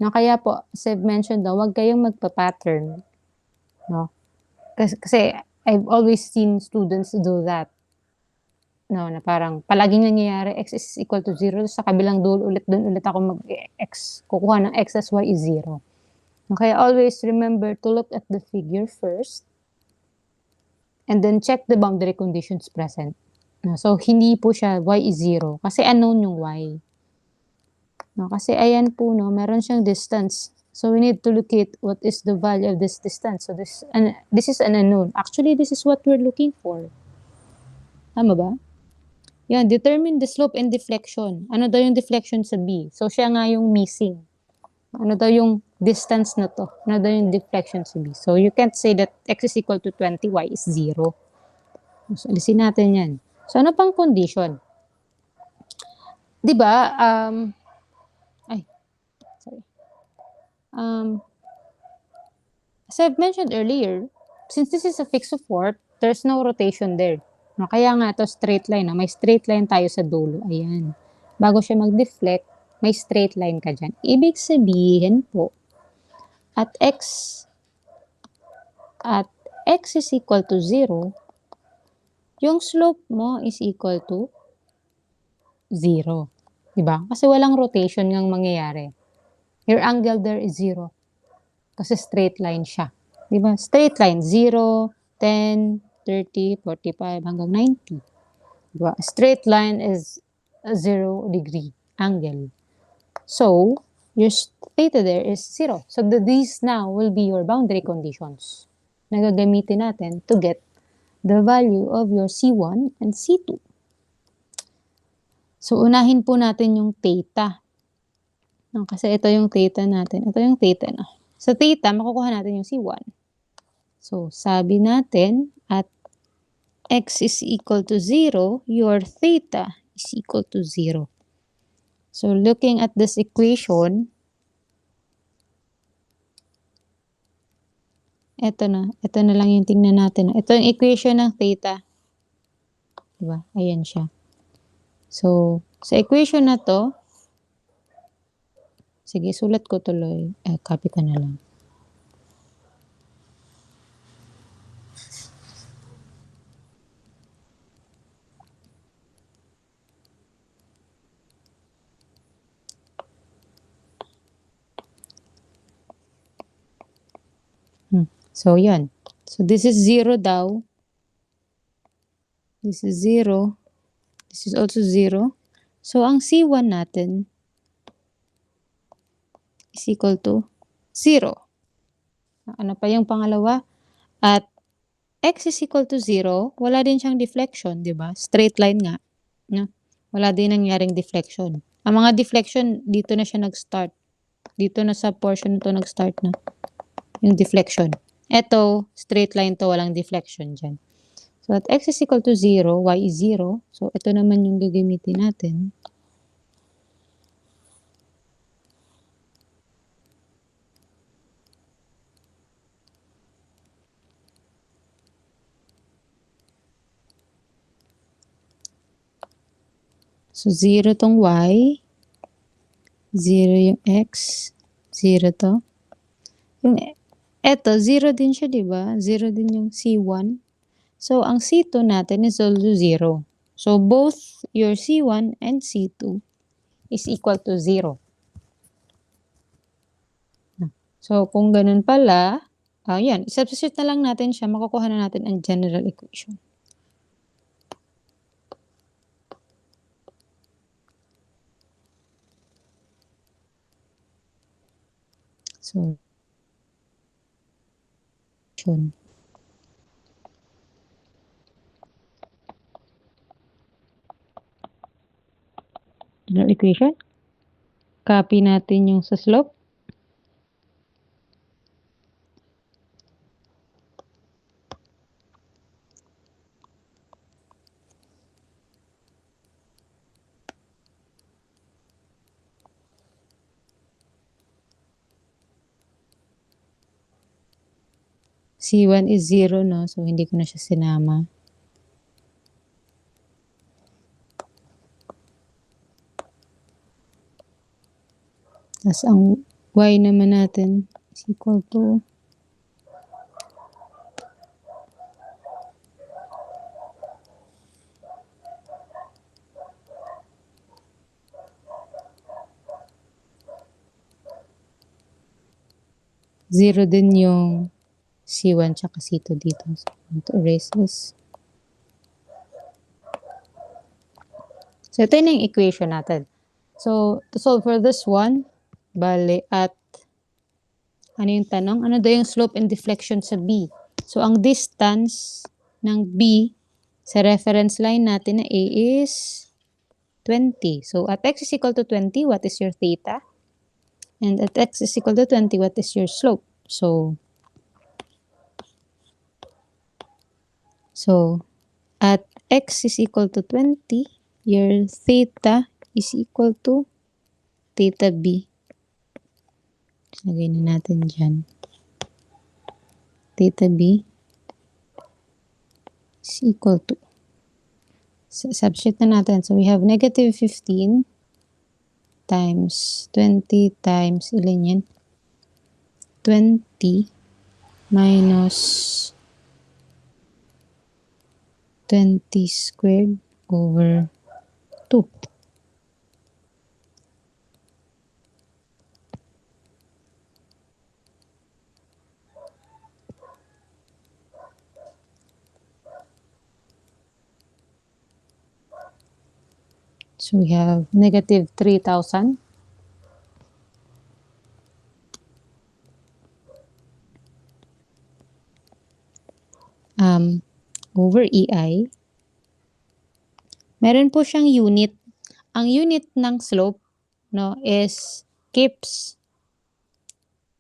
No, kaya po, as I've mentioned, no, huwag kayong magpa-pattern. No? Kasi I've always seen students do that. No, na parang palaging nangyayari x is equal to 0, sa kabilang dulo ulit, doon ulit ako mag-x. Kukuha ng x as y is 0. No, kaya always remember to look at the figure first and then check the boundary conditions present. No, so, hindi po siya y is 0 kasi unknown yung y. No, kasi ayan po, no, meron siyang distance. So, we need to locate what is the value of this distance. So, this is an unknown. Actually, this is what we're looking for. Tama ba? Yan, determine the slope and deflection. Ano daw yung deflection sa B? So, siya nga yung missing. Ano daw yung distance na to? Ano daw yung deflection sa B? So, you can't say that x is equal to 20, y is 0. So, alisin natin yan. So, ano pang condition? Diba, as I've mentioned earlier, since this is a fixed support, there's no rotation there. No, kaya nga ito straight line. No? May straight line tayo sa dulo. Ayan. Bago siya mag-deflect, may straight line ka dyan. Ibig sabihin po, at x is equal to 0, yung slope mo is equal to 0. Diba? Kasi walang rotation ngang mangyayari. Your angle there is 0. Kasi straight line siya. Diba? Straight line, 0, 10, 30, 45, hanggang 90. Diba? Straight line is a 0 degree angle. So, your theta there is 0. So, these now will be your boundary conditions na gagamitin natin to get the value of your C1 and C2. So, unahin po natin yung theta. No, kasi ito yung theta natin. Ito yung theta na. Sa theta, makukuha natin yung C1. So, sabi natin, at x is equal to 0, your theta is equal to 0. So, looking at this equation, Ito na lang yung tingnan natin. Ito yung equation ng theta. Diba? Ayan siya. So, sa equation na to, sige, sulat ko tuloy. Copy ka na lang. So, yan. So, this is 0 daw. This is 0. This is also 0. So, ang C1 natin is equal to 0. Ano pa yung pangalawa? At x is equal to 0, wala din siyang deflection, di ba? Straight line nga. No? Wala din nangyaring deflection. Ang mga deflection, dito na siya nag-start. Dito na sa portion to nag-start na yung deflection. Ito, straight line to, walang deflection dyan. So, at x is equal to 0, y is 0. So, ito naman yung gagamitin natin. So, 0 tong y, 0 yung x, 0 to. Yung eto, 0 din siya, di ba? 0 din yung C1. So, ang C2 natin is also 0. So, both your C1 and C2 is equal to 0. So, kung ganun pala, yan, substitute na lang natin siya, makukuha na natin ang general equation. So, general equation. Copy natin yung sa slope. C1 is 0, no? So, hindi ko na siya sinama. Tapos, ang y naman natin is equal to 0 din yung C1 tsaka C2 dito. So, I'm going to erase this. So, ito na yung equation natin. So, to solve for this one, bale at, ano yung tanong? Ano daw yung slope and deflection sa B? So, ang distance ng B sa reference line natin na A is 20. So, at x is equal to 20, what is your theta? And at x is equal to 20, what is your slope? So, at x is equal to 20, your theta is equal to theta B. Lagay na natin dyan. Theta B is equal to, substitute na natin. So, we have negative 15 times 20 times, ilan yan? 20 minus 20 squared over 2. So we have negative 3,000. Over EI. Meron po siyang unit. Ang unit ng slope, no, is kips.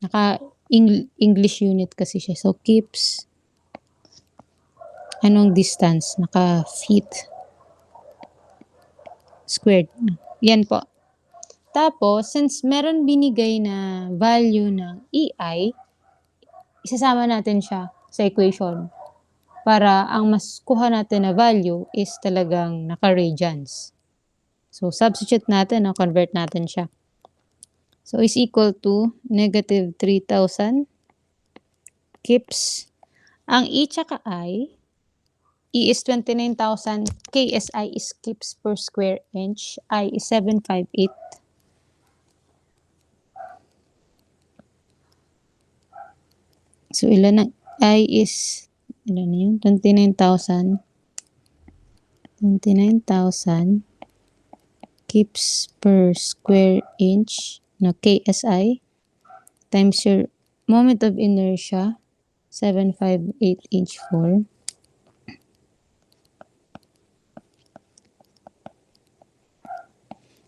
Naka-English unit kasi siya. So, kips. Anong distance? Naka-feet squared. Yan po. Tapos, since meron binigay na value ng EI, isasama natin siya sa equation para ang mas kuha natin na value is talagang naka-radians. So, substitute natin, no? Convert natin siya. So, is equal to negative 3,000 kips. Ang E tsaka I, E is 29,000, KSI is kips per square inch, I is 758. So, ilan ang I is, ilan yun? 29,000. 29,000 kips per square inch, no, KSI, times your moment of inertia, 758 inch 4.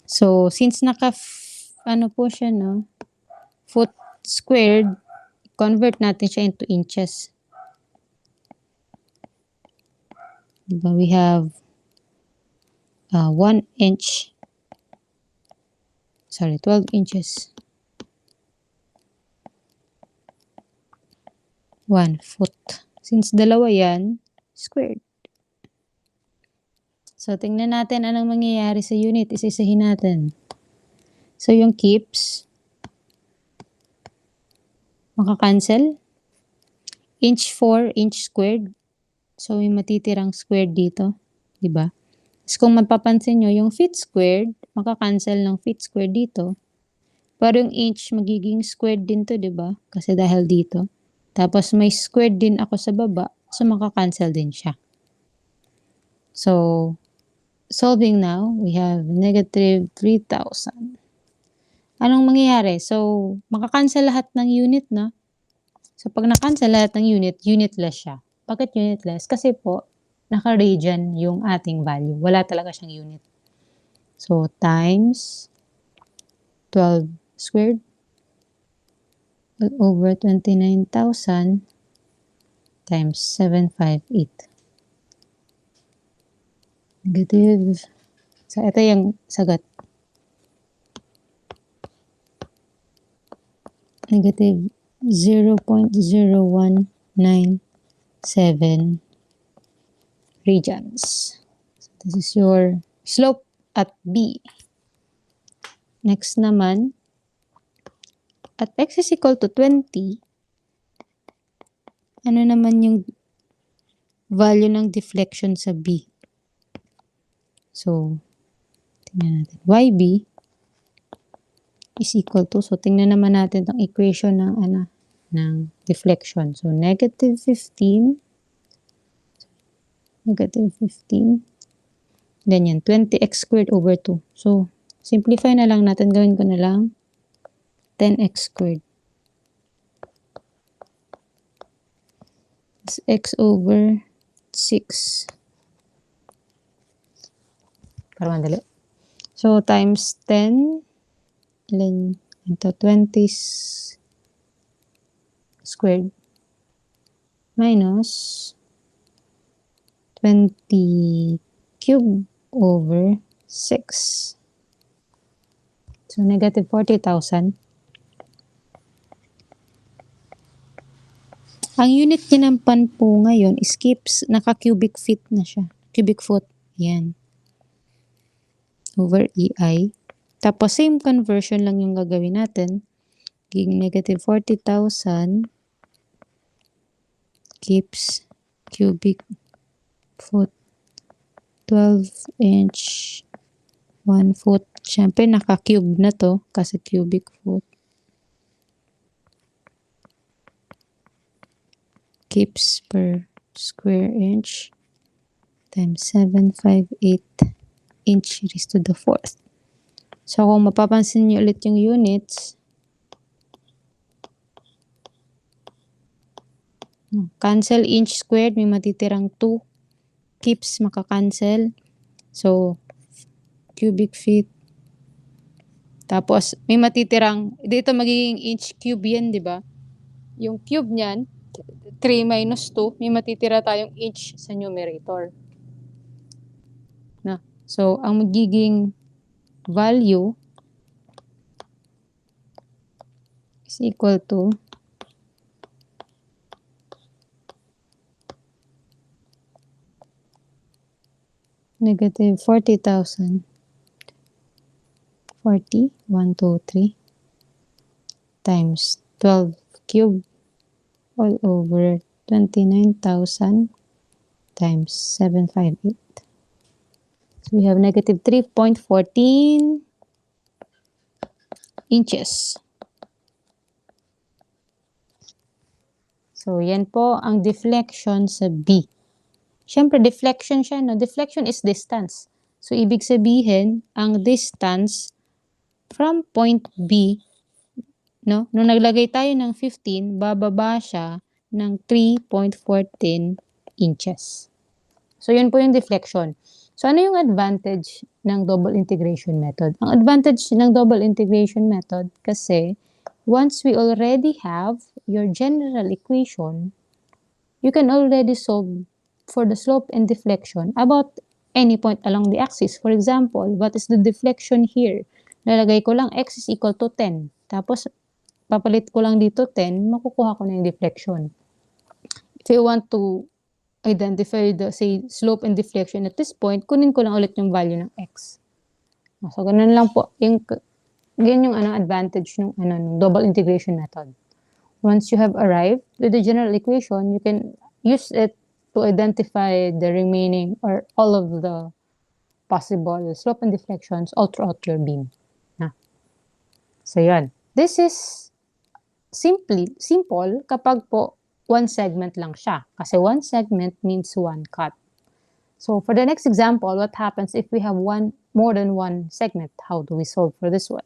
So, since ano po siya, no, foot squared, convert natin siya into inches. Diba? We have 1 inch, sorry, 12 inches. 1 foot. Since dalawa yan, squared. So, tingnan natin anong mangyayari sa unit. Isa-isahin natin. So, yung kips, makakancel. Inch 4, inch squared. So, may matitirang squared dito. Diba? Tapos kung mapapansin nyo, yung feet squared, makakancel ng feet squared dito. Pero yung inch, magiging squared din to, diba? Kasi dahil dito. Tapos may squared din ako sa baba. So, makakancel din siya. So, solving now, we have negative 3,000. Anong mangyayari? So, makakancel lahat ng unit, no? So, pag nakancel lahat ng unit, unitless siya. Bakit unitless? Kasi po, naka-radian yung ating value. Wala talaga siyang unit. So, times 12 squared over 29,000 times 758. Negative. So, ito yung sagot. Negative 0.0197 radians. So, this is your slope at B. Next naman, at x is equal to 20, ano naman yung value ng deflection sa B? So, tingnan natin. YB is equal to, so tingnan naman natin ang equation ng, ng deflection. So, negative 15, then yan, 20x squared over 2. So, simplify na lang natin, gawin ko na lang 10x squared. It's x over 6. Para mandali. So, times 10, ilan ito, 20 squared minus 20 cube over 6. So, negative 40,000. Ang unit niya ng pan po ngayon is kips, naka-cubic feet na siya. Cubic foot. Yan. Over EI. Tapos, same conversion lang yung gagawin natin. Giging negative 40,000 kips cubic foot 12 inch 1 foot. Siyempre, naka-cube na to kasi cubic foot. Kips per square inch times 758 inch raised to the 4th. So, kung mapapansin niyo ulit yung units, cancel inch squared, may matitirang 2. Kips, makakancel. So, cubic feet. Tapos, may matitirang, dito magiging inch cube yan, di ba? Yung cube niyan, 3 minus 2, may matitira tayong inch sa numerator. Na. So, ang magiging value is equal to negative 40,000. 40, 1, 2, 3, times 12 cube all over 29,000 times 758. So we have negative 3.14 inches. So, yan po ang deflection sa B. Siyempre, deflection siya, no? Deflection is distance. So, ibig sabihin, ang distance from point B, no? Nung naglagay tayo ng 15, bababa siya ng 3.14 inches. So, yun po yung deflection. So, ano yung advantage ng double integration method? Ang advantage ng double integration method kasi once we already have your general equation, you can already solve for the slope and deflection about any point along the axis. For example, what is the deflection here? Lalagay ko lang x is equal to 10. Tapos, papalit ko lang dito 10, makukuha ko na yung deflection. If you want to identify the, say, slope and deflection at this point, kunin ko lang ulit yung value ng x. So, ganun lang po. Yan yung advantage ng double integration method. Once you have arrived with the general equation, you can use it to identify the remaining or all of the possible slope and deflections all throughout your beam. So, yan. This is simple kapag po one segment lang siya. Kasi one segment means one cut. So, for the next example, what happens if we have more than one segment? How do we solve for this one?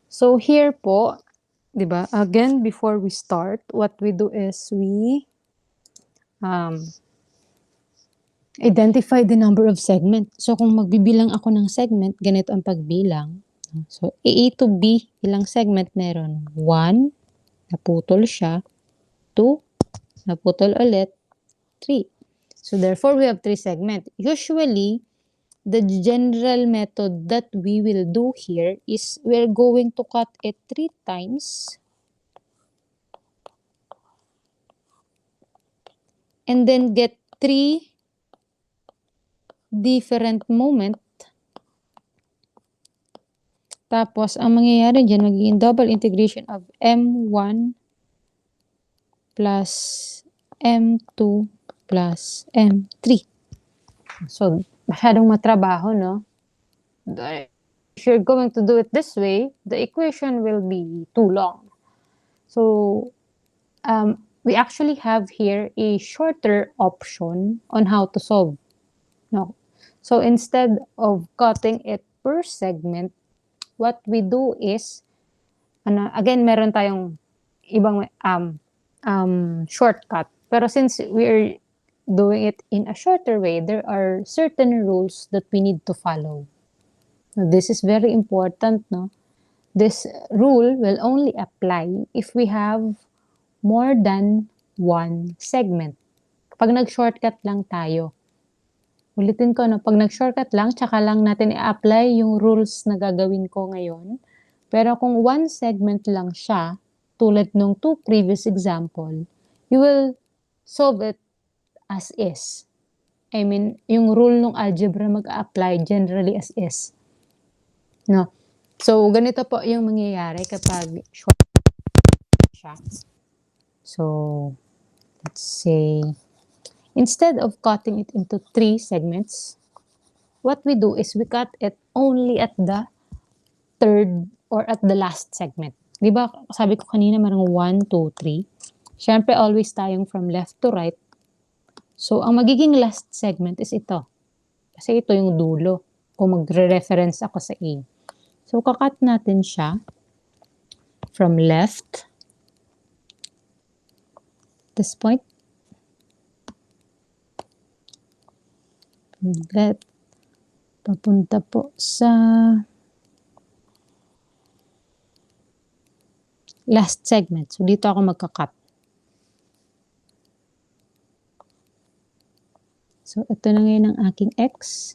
So, here po, diba? Again, before we start, what we do is we identify the number of segment. So, kung magbibilang ako ng segment, ganito ang pagbilang. So, A to B, ilang segment meron? 1, naputol siya. 2, naputol ulit. 3. So, therefore, we have 3 segment. Usually, the general method that we will do here is we're going to cut it 3 times and then get 3 different moment. Tapos, ang mangyayari dyan, magiging double integration of M1 plus M2 plus M3. So, masyadong matrabaho, no? If you're going to do it this way, the equation will be too long. So, we actually have here a shorter option on how to solve. No. So, instead of cutting it per segment, what we do is, again, meron tayong ibang shortcut. Pero since we're doing it in a shorter way, there are certain rules that we need to follow. Now, this is very important, no? This rule will only apply if we have more than one segment. Kapag nag-shortcut lang tayo, ulitin ko, no? Pag nag-shortcut lang, tsaka lang natin i-apply yung rules na gagawin ko ngayon. Pero kung one segment lang siya, tulad nung 2 previous example, you will solve it as is. I mean, yung rule ng algebra mag-apply generally as is. No? So, ganito po yung mangyayari kapag short siya. So, let's say, instead of cutting it into 3 segments, what we do is we cut it only at the third or at the last segment. Di ba, sabi ko kanina marang 1, 2, 3. Siyempre, always tayong from left to right. So, ang magiging last segment is ito. Kasi ito yung dulo. Kung magre-reference ako sa A. So, kakat natin siya from left. This point. Left. Papunta po sa last segment. So, dito ako magkakat. So, ito na ngayon ang aking X.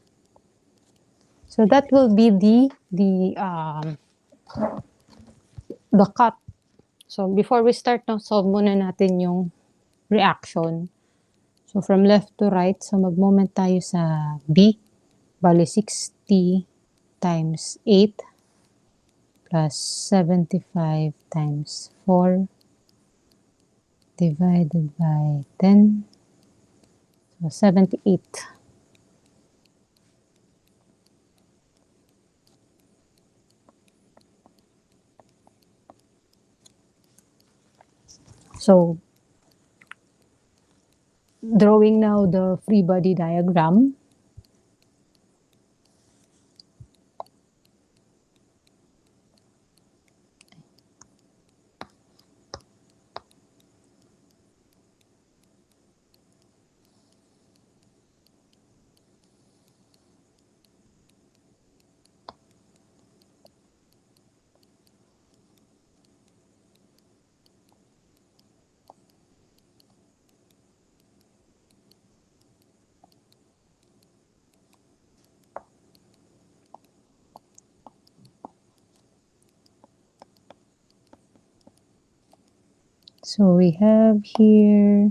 So, that will be the cut. So, before we start, solve muna natin yung reaction. So, from left to right, so mag-moment tayo sa B. Bali, 60 times 8 plus 75 times 4 divided by 10. So, 78. So, drawing now the free body diagram. So, we have here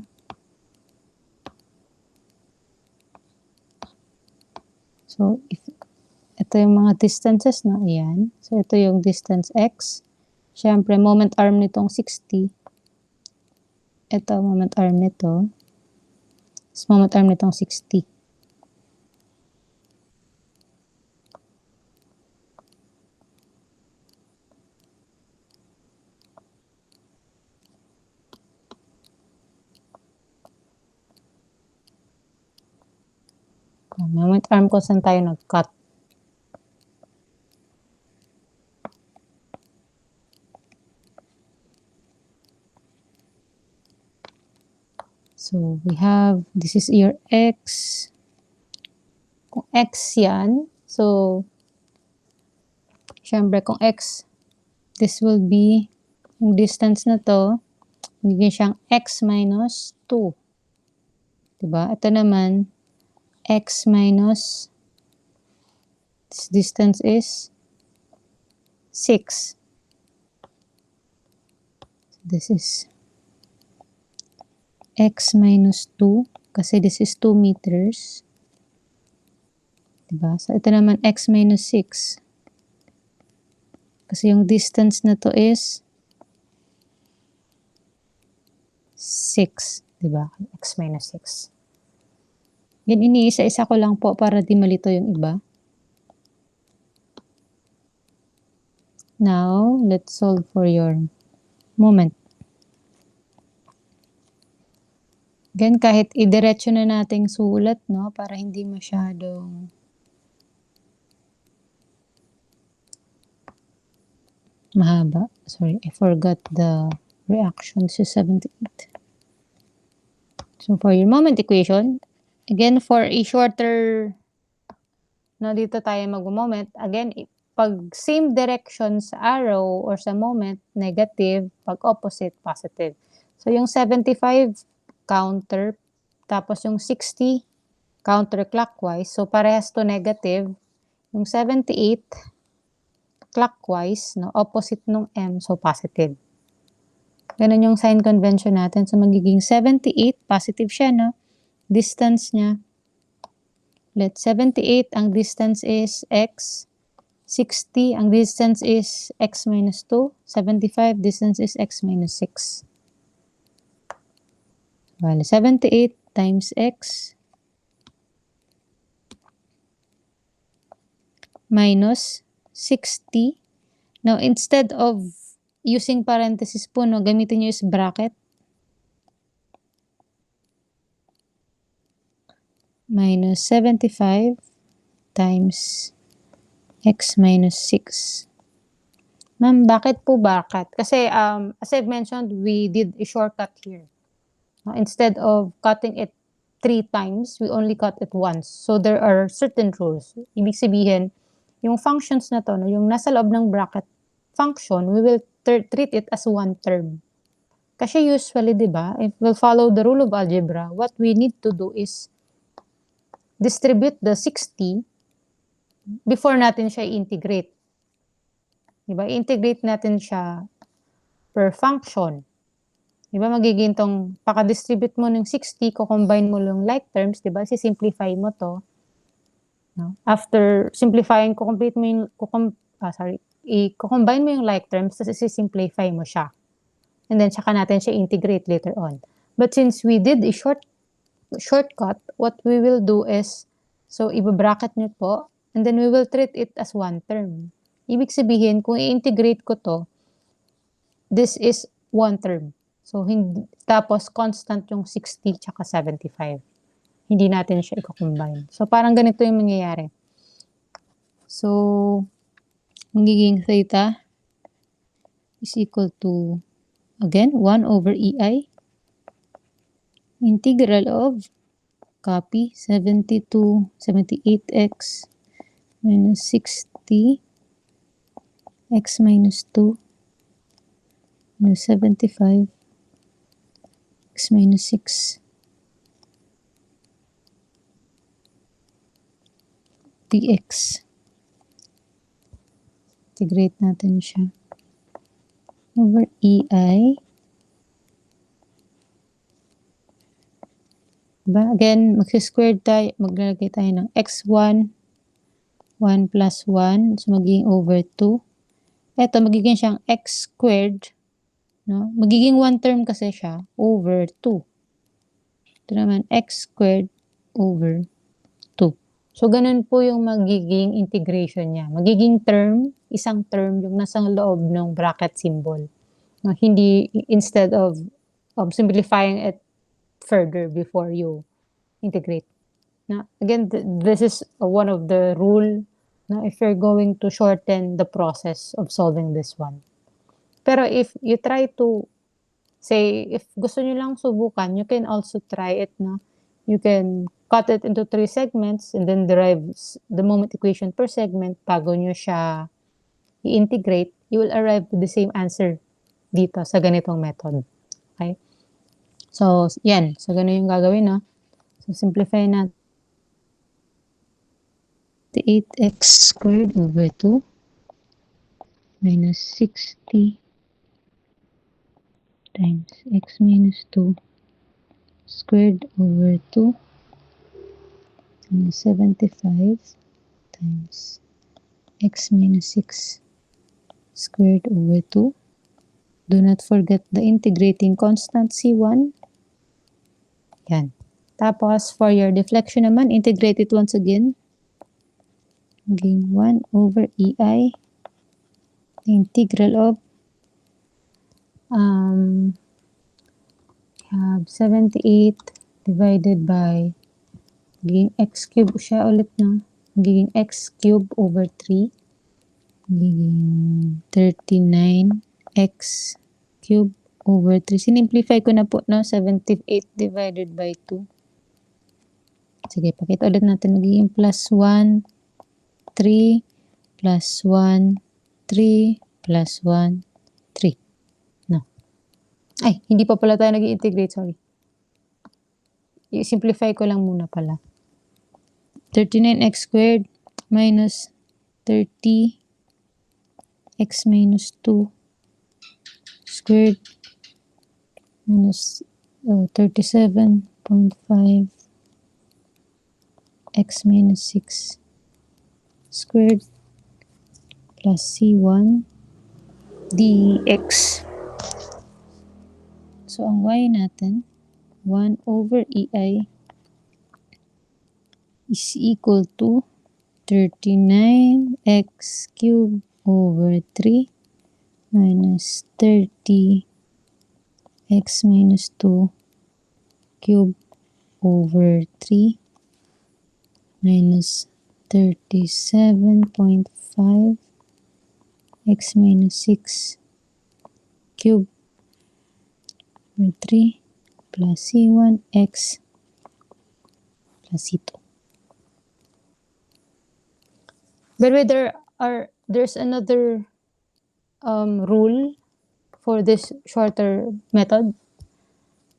ito yung mga distances na ayan. So, ito yung distance x. Siyempre, moment arm nitong 60. Ito, moment arm nito. Tapos, moment arm nitong 60. Moment arm ko saan tayo nag-cut. So, we have, this is your x. Kung x yan, so, syempre, kung x, this will be, yung distance na to, magiging siyang x minus 2. Diba? Ito naman, x minus, this distance is 6. This is x minus 2, kasi this is 2 meters. Diba? So, ito naman x minus 6. Kasi yung distance na to is 6. Diba? X minus 6. Yan, iniisa-isa ko lang po para di malito yung iba. Now, let's solve for your moment. Again, kahit idiretso na nating sulat, no? Para hindi masyadong mahaba. Sorry, I forgot the reaction. This is 78. So, for your moment equation, again, for a shorter, no, dito tayo mag-moment. Again, pag same direction sa arrow or sa moment, negative. Pag opposite, positive. So, yung 75, counter. Tapos, yung 60, counterclockwise. So, parehas to negative. Yung 78, clockwise, no, opposite nung M, so positive. Ganun yung sign convention natin. So, magiging 78, positive siya, no? Distance niya. Let 78, ang distance is x. 60, ang distance is x minus 2. 75, distance is x minus 6. Well, 78 times x minus 60. Now, instead of using parenthesis po, no, gamitin nyo is bracket. Minus 75 times x minus 6. Ma'am, bakit po bracket? Kasi, as I've mentioned, we did a shortcut here. Instead of cutting it 3 times, we only cut it once. So, there are certain rules. Ibig sabihin, yung functions na to, no, yung nasa loob ng bracket function, we will treat it as one term. Kasi usually, di ba, if we'll follow the rule of algebra, what we need to do is distribute the 60 before natin siya i-integrate. Diba? I-integrate natin siya per function. Di ba magiging tong, paka-distribute mo ng 60, kukombine mo yung like terms, di ba? Si-simplify mo to. No? After simplifying, i-combine mo yung like terms, tapos i-simplify mo siya. And then, saka natin siya integrate later on. But since we did a shortcut, what we will do is, so, i-bracket nyo po, and then we will treat it as one term. Ibig sabihin, kung i-integrate ko to, this is one term. So, tapos constant yung 60 tsaka 75. Hindi natin siya i-combine. So, parang ganito yung mangyayari. So, magiging theta is equal to, again, 1 over EI, integral of, copy, 78x minus 60, x minus 2, minus 75, x minus 6, dx. Integrate natin siya. Over EI. Diba? Again, mag-squared tayo, maglalagay tayo ng x1, 1 plus 1, so magiging over 2. Ito, magiging siyang x squared, no? Magiging one term kasi siya, over 2. Ito naman, x squared over 2. So, ganun po yung magiging integration niya. Magiging term, isang term yung nasa loob ng bracket symbol. No? Hindi, instead of simplifying it further before you integrate. Now, again, this is one of the rule na if you're going to shorten the process of solving this one. Pero if you try to, say, if gusto nyo lang subukan, you can also try it, no? You can cut it into 3 segments and then derive the moment equation per segment. Bago nyo siya i-integrate, you will arrive to the same answer dito sa ganitong method. Okay? So, yan. So, ganun yung gagawin, no? So, simplify natin. 8x squared over 2 minus 60 times x minus 2 squared over 2 minus 75 times x minus 6 squared over 2. Do not forget the integrating constant C1. Yan. Tapos, for your deflection naman, integrate it once again. Again, 1 over EI, the integral of, have 78 divided by, magiging x cube siya ulit na, magiging x cube over 3, magiging 39x cube over 3. Sinimplify ko na po, no? 78 divided by 2. Sige, pakita ulit natin. Magiging plus 1, 3, plus 1, 3, plus 1, 3. No. Ay, hindi pa pala tayo nag-i-integrate, sorry. I-simplify ko lang muna pala. 39x squared minus 30 x minus 2 squared minus 37.5 x minus 6 squared plus C1 dx. So, ang y natin, 1 over EI is equal to 39x cubed over 3 minus 30 x minus 2 cubed over 3 minus 37.5 x minus 6 cubed over 3 plus C1 x plus C2. By the way, there's another rule for this shorter method.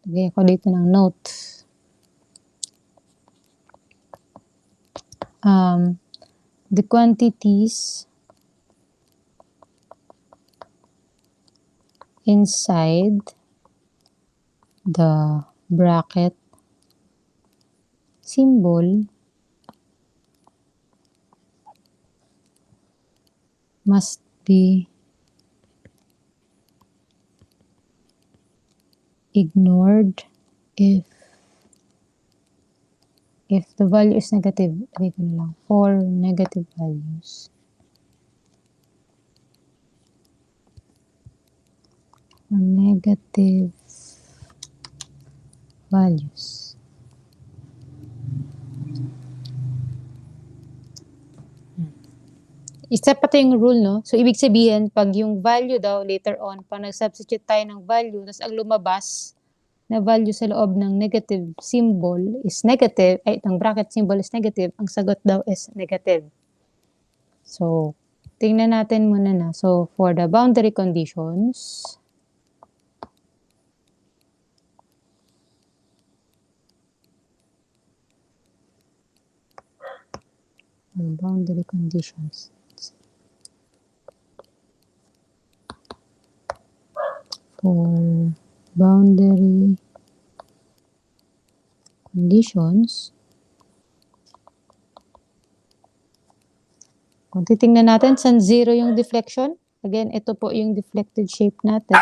Lagay ko dito ng note. The quantities inside the bracket symbol must be ignored if the value is negative. Lagay ko na lang, for negative values. For negative values. Isa pa yung rule, no? So, ibig sabihin, pag yung value daw, later on, pag nag-substitute tayo ng value, tapos ang lumabas na value sa loob ng negative symbol is negative, ay, ng bracket symbol is negative, ang sagot daw is negative. So, tingnan natin muna na. So, for the boundary conditions, for boundary conditions, kung titingnan natin, saan 0 yung deflection? Again, ito po yung deflected shape natin.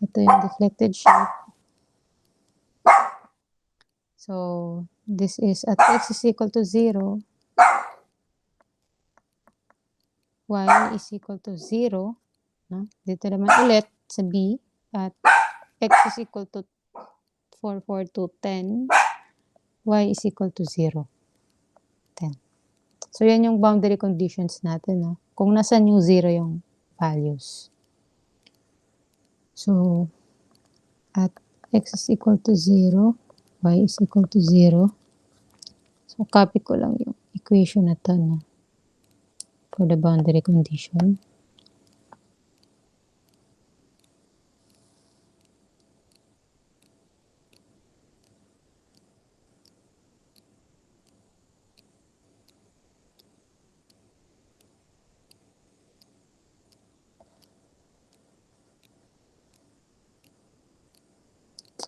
Ito yung deflected shape. So, this is at x is equal to 0. Y is equal to 0. No? Dito naman ulit sa B at x is equal to 4, 4, 2, 10. Y is equal to 0. 10. So, yan yung boundary conditions natin. No? Kung nasan yung 0 yung values. So, at x is equal to 0, y is equal to 0. So, copy ko lang yung equation na to, no? For the boundary condition.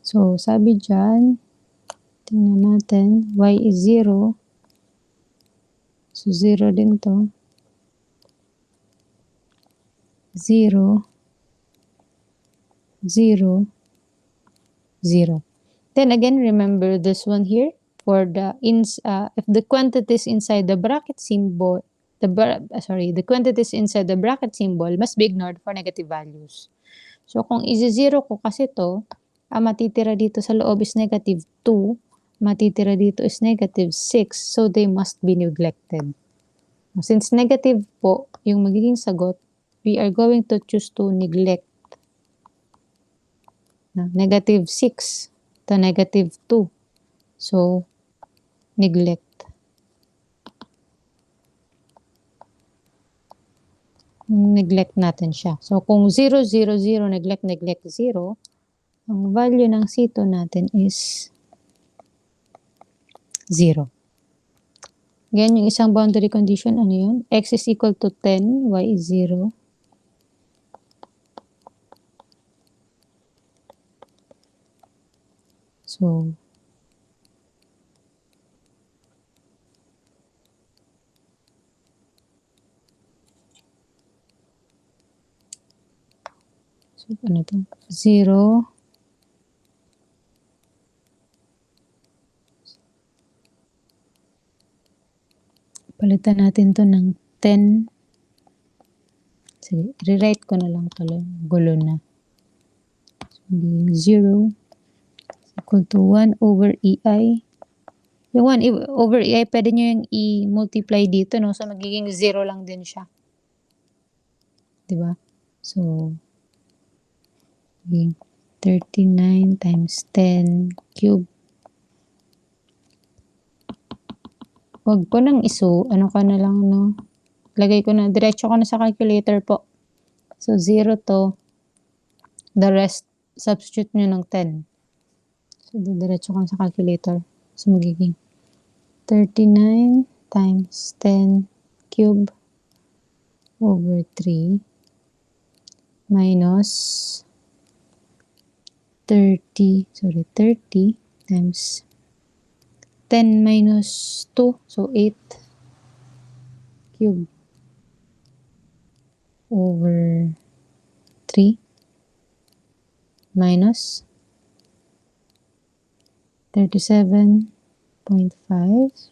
So, sabi dyan, tingnan natin, y is 0. So, 0 din to. 0, 0, 0. Then again, remember this one here. For the if the quantities inside the bracket symbol, the quantities inside the bracket symbol must be ignored for negative values. So, kung i-0 ko kasi to, ang matitira dito sa loob is negative 2, matitira dito is negative 6, so they must be neglected. Since negative po yung magiging sagot, we are going to choose to neglect. Negative 6 to negative 2. So, neglect. Neglect natin siya. So, kung 0, 0, 0, neglect, 0, ang value ng C2 natin is 0. Again, yung isang boundary condition, ano yun? X is equal to 10, Y is 0. So, ano to? 0. Palitan natin to ng 10. Sige, rewrite ko na lang to. Gulo na. So, 0 equal to 1 over EI. Yung 1 over EI, pwede nyo yung i-multiply dito, no? So, magiging 0 lang din siya. Diba? So, 39 times 10 cube. Wag ko nang ano ka na lang, no? Lagay ko na, diretso ko na sa calculator po. So, 0 to, the rest, substitute nyo ng 10. So, diretso ko na sa calculator. So, magiging 39 times 10 cube over 3 minus 30 times 10 minus 2, so 8 cube over 3 minus 37.5,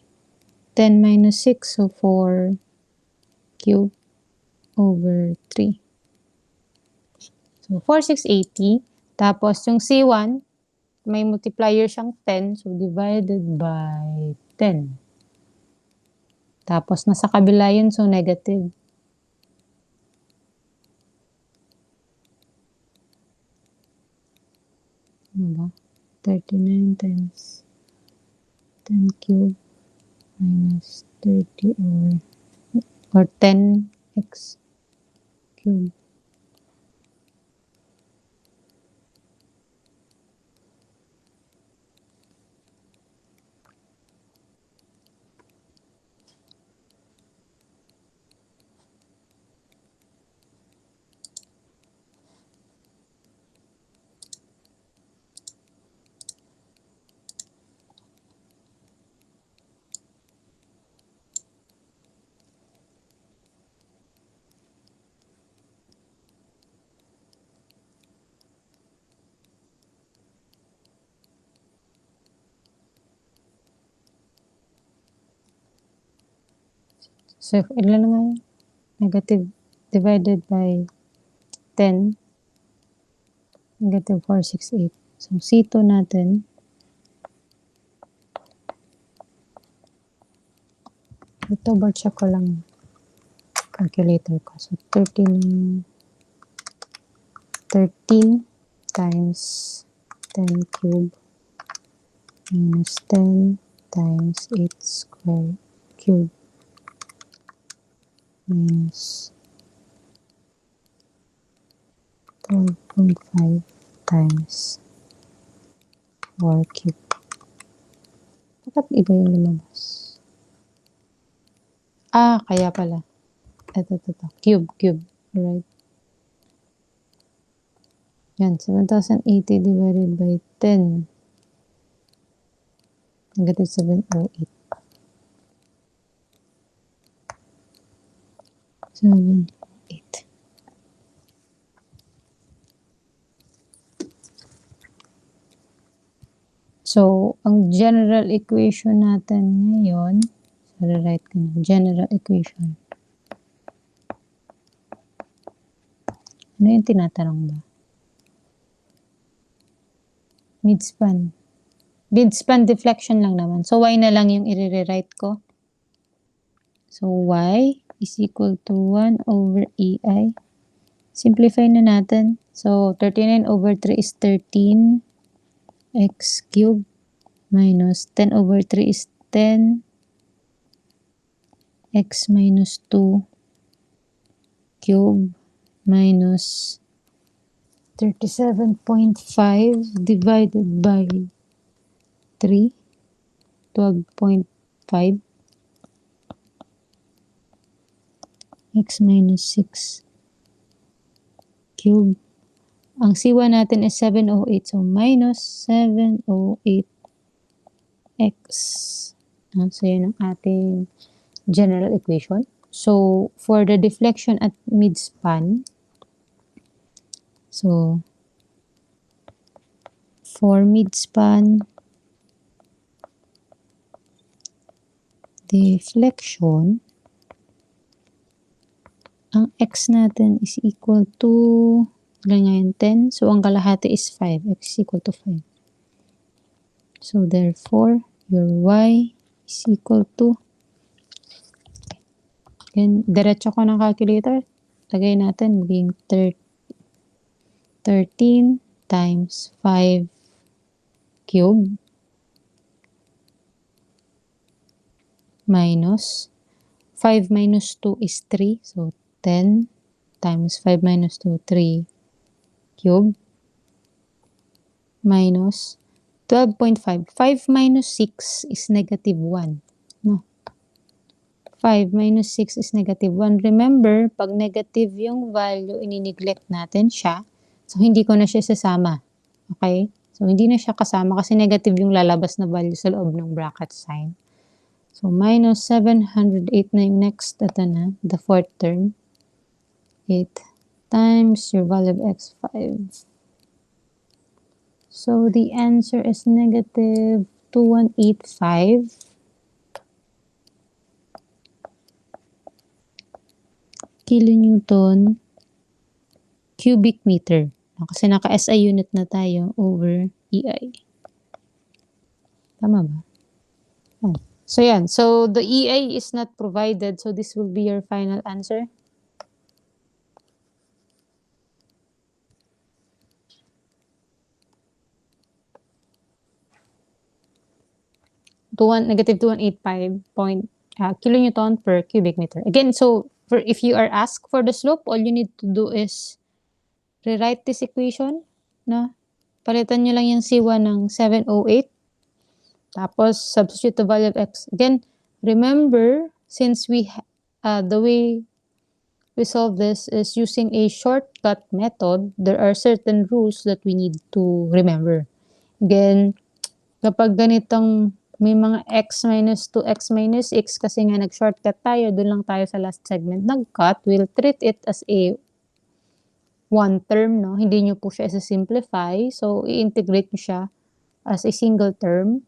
10 minus 6, so 4 cube over 3. So, 4,680. Tapos, yung C1, may multiplier siyang 10, so divided by 10. Tapos, nasa kabila yun, so negative. Ano ba? 39 times 10 cube minus 30 or 10x cube. So, ilan na nga yun? Negative divided by 10, negative 468. So, C2 natin, double check ko lang calculator ko. So, 13 times 10 cube minus 10 times 8 square cube minus 12.5 times 4 cube. Bakit iba yung lumabas? Kaya pala. Ito. Cube. Right? Yan, 7,080 divided by 10. Negative 708. 708. So, ang general equation natin ngayon, write ko na, general equation. Ano yung tinatanong ba? Midspan. Midspan deflection lang naman. So, y na lang yung i-rewrite ko. So, y is equal to 1 over ei. Simplify na natin. So, 39 over 3 is 13 x cube minus 10 over 3 is 10 x minus 2 cube minus 37.5 divided by 3, 12.5 x minus 6 cube. Ang C1 natin is 708, so minus 708x. So, yun ang ating general equation. So, for the deflection at midspan, so, for midspan deflection, ang x natin is equal to, ilan nga yun, 10. So, ang kalahati is 5. X is equal to 5. So, therefore, your y is equal to, again, diretso ko ng calculator. Lagay natin, maging 13 times 5 cube minus 5 minus 2 is 3. So, 10 times 5 minus 2, 3 cube minus 12.5. 5 minus 6 is negative 1. No? 5 minus 6 is negative 1. Remember, pag negative yung value, ini-neglect natin siya. So, hindi ko na siya sasama. Okay? So, hindi na siya kasama kasi negative yung lalabas na value sa loob ng bracket sign. So, minus 708 na yung next. Ito na, the fourth term. 8 times your value of x5. So, the answer is negative 2185 kilonewton cubic meter. Kasi naka-SI unit na tayo over EI. Tama ba? So, yan. So, the EI is not provided. So, this will be your final answer. Negative 2185 kilonewton per cubic meter. Again, so if you are asked for the slope, all you need to do is rewrite this equation. No? Palitan nyo lang yung C1 ng 708. Tapos, substitute the value of x. Again, remember, since the way we solve this is using a shortcut method, there are certain rules that we need to remember. Again, kapag ganitong may mga x minus 2x minus x kasi nga nag-shortcut tayo, doon lang tayo sa last segment nag-cut, we'll treat it as a one term, no? Hindi nyo po siya isa-simplify. So, i-integrate nyo siya as a single term.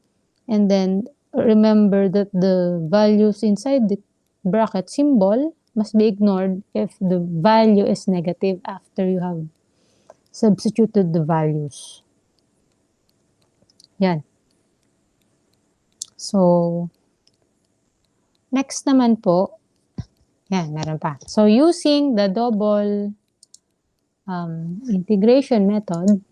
And then, remember that the values inside the bracket symbol must be ignored if the value is negative after you have substituted the values. Yan. So, next naman po, yan, meron pa. So, using the double integration method,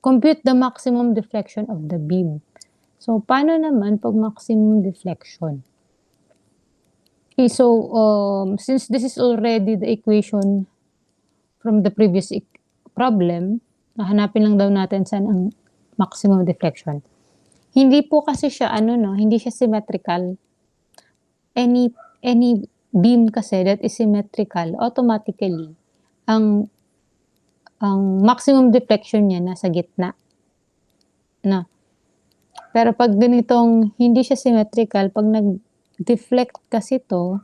compute the maximum deflection of the beam. So, paano naman pag maximum deflection? Okay, so, since this is already the equation from the previous problem, hanapin lang daw natin saan ang maximum deflection. Hindi po kasi siya, hindi siya symmetrical. Any beam kasi that is symmetrical, automatically, ang maximum deflection niya nasa gitna. No? Pero pag ganitong hindi siya symmetrical, pag nag-deflect kasi to,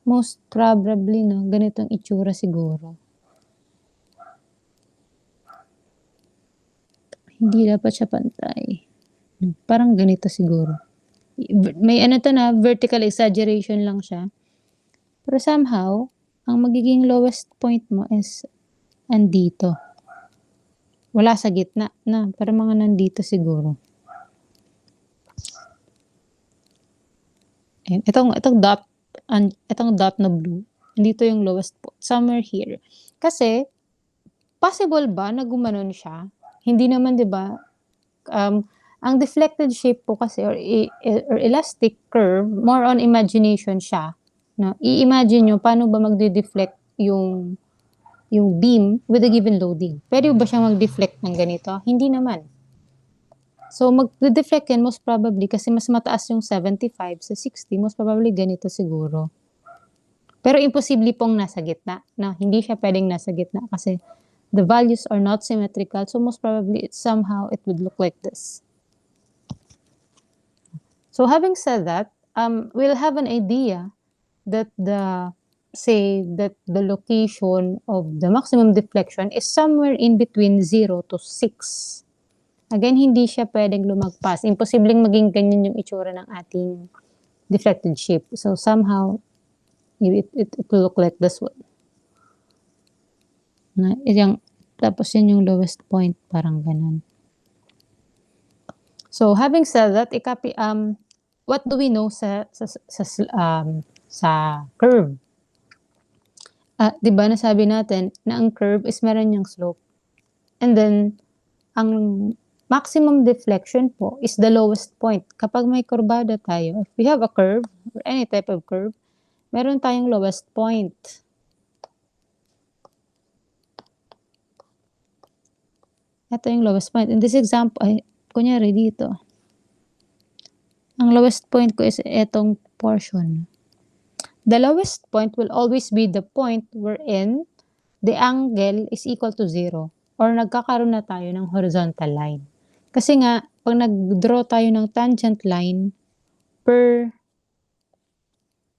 most probably, ganitong itsura siguro. Hindi dapat siya pantay. Parang ganito siguro. May vertical exaggeration lang siya. Pero somehow, ang magiging lowest point mo is andito. Wala sa gitna na. Parang mga nandito siguro. And itong dot na blue, dito yung lowest point. Somewhere here. Kasi, possible ba na gumanon siya? Hindi naman, di ba? Ang deflected shape po kasi or elastic curve, more on imagination siya. No? I-imagine nyo paano ba magde-deflect yung beam with a given loading. Pwede ba siyang mag-deflect ng ganito? Hindi naman. So, mag-deflect yan most probably kasi mas mataas yung 75 sa 60, most probably ganito siguro. Pero imposible pong nasa gitna. No? Hindi siya pwedeng nasa gitna kasi the values are not symmetrical, so most probably somehow it would look like this. So having said that, we'll have an idea that the location of the maximum deflection is somewhere in between 0 to 6. Again, hindi siya pwedeng lumagpas. Imposibleng maging ganyan yung itsura ng ating deflected shape. So somehow, it will look like this one. Tapos yun yung lowest point, parang ganun. So having said that, what do we know sa curve? Di ba nasabi natin na ang curve is meron yung slope. And then, ang maximum deflection po is the lowest point. Kapag may kurbada tayo, if we have a curve, or any type of curve, meron tayong lowest point. Ito yung lowest point. In this example, kunyari dito, ang lowest point ko is etong portion. the lowest point will always be the point wherein the angle is equal to 0 or nagkakaroon na tayo ng horizontal line. Kasi nga, pag nag-draw tayo ng tangent line per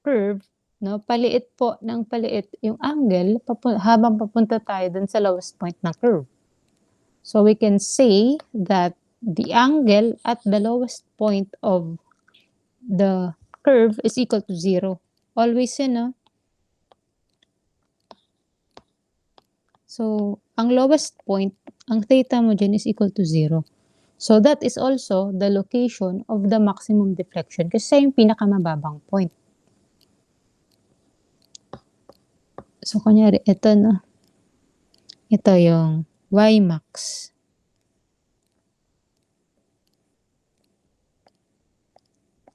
curve, no, paliit po ng paliit yung angle habang papunta tayo dun sa lowest point ng curve. So we can say that the angle at the lowest point of the curve is equal to 0. Always yun, no? So, ang lowest point, ang theta mo dyan is equal to 0. So, that is also the location of the maximum deflection kasi siya yung pinakamababang point. So, kunyari, ito na. Ito yung y max.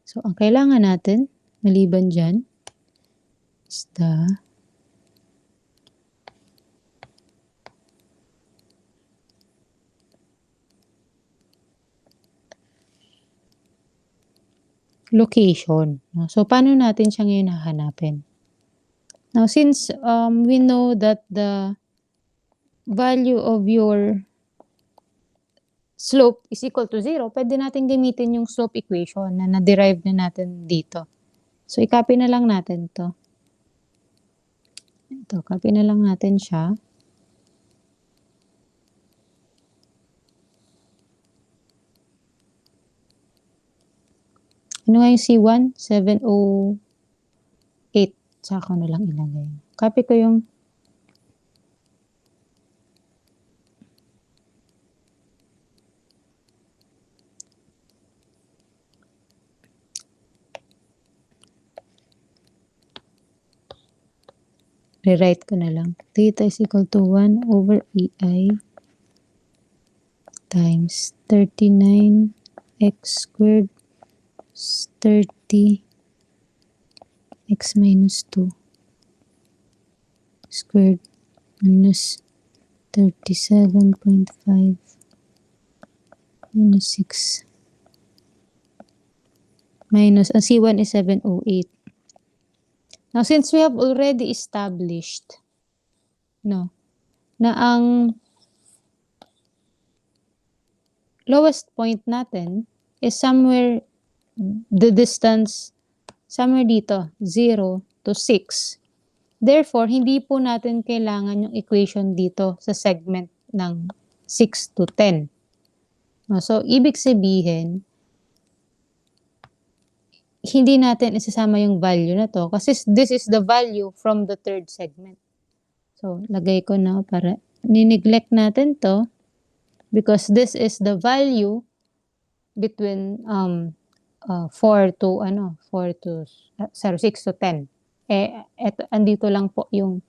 So, ang kailangan natin, maliban dyan, is the location. So, paano natin siya ngayon hahanapin? Now, since we know that the value of your slope is equal to 0, pwede natin gamitin yung slope equation na na-derive na natin dito. So, i-copy na lang natin to. Ito, copy na lang natin siya. Ano nga yung C1? 708. Saka na lang ilagay. Copy ko yung rewrite ko na lang. Theta is equal to 1 over EI times 39 x squared 30 x minus 2 squared minus 37.5 minus 6 minus, ang C1 is 708. Now, since we have already established, no, na ang lowest point natin is somewhere, the distance, somewhere dito, 0 to 6. Therefore, hindi po natin kailangan yung equation dito sa segment ng 6 to 10. No, so, ibig sabihin, hindi natin isasama yung value na to kasi this is the value from the third segment. So, lagay ko na para ni-neglect natin to because this is the value between 4 to 6 to 10. Eto, andito lang po yung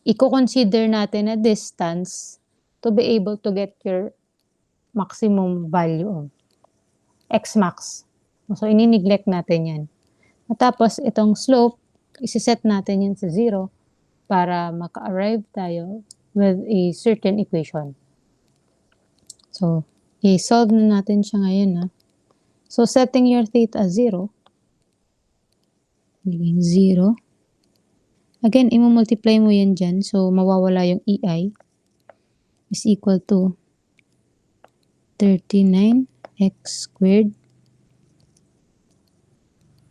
i-consider natin na distance to be able to get your maximum value of x max. So, ini-neglect natin yan. At tapos, itong slope, isi-set natin yan sa 0 para maka-arrive tayo with a certain equation. So, i-solve na natin siya ngayon. Ha? So, setting your theta 0, magiging 0. Again, i-multiply mo yan dyan. So, mawawala yung EI is equal to 39x squared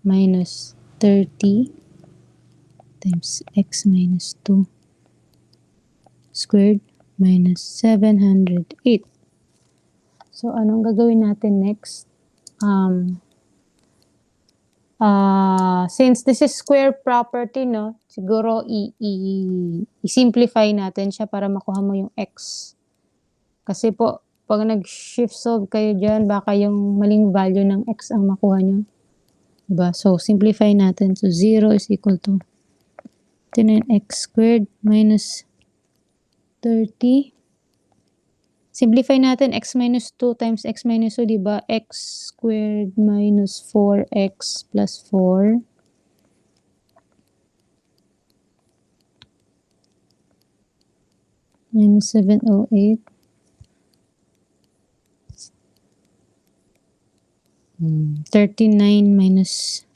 minus 30 times x minus 2 squared minus 708. So, anong gagawin natin next? Since this is square property, no, siguro i-simplify natin siya para makuha mo yung x. Kasi po, pag nag-shift solve kayo dyan, baka yung maling value ng x ang makuha nyo. Diba? So, simplify natin. So, 0 is equal to 39x squared minus 30. Simplify natin, x minus 2 times x minus 2, diba? X squared minus 4x plus 4. Minus 708. 39 minus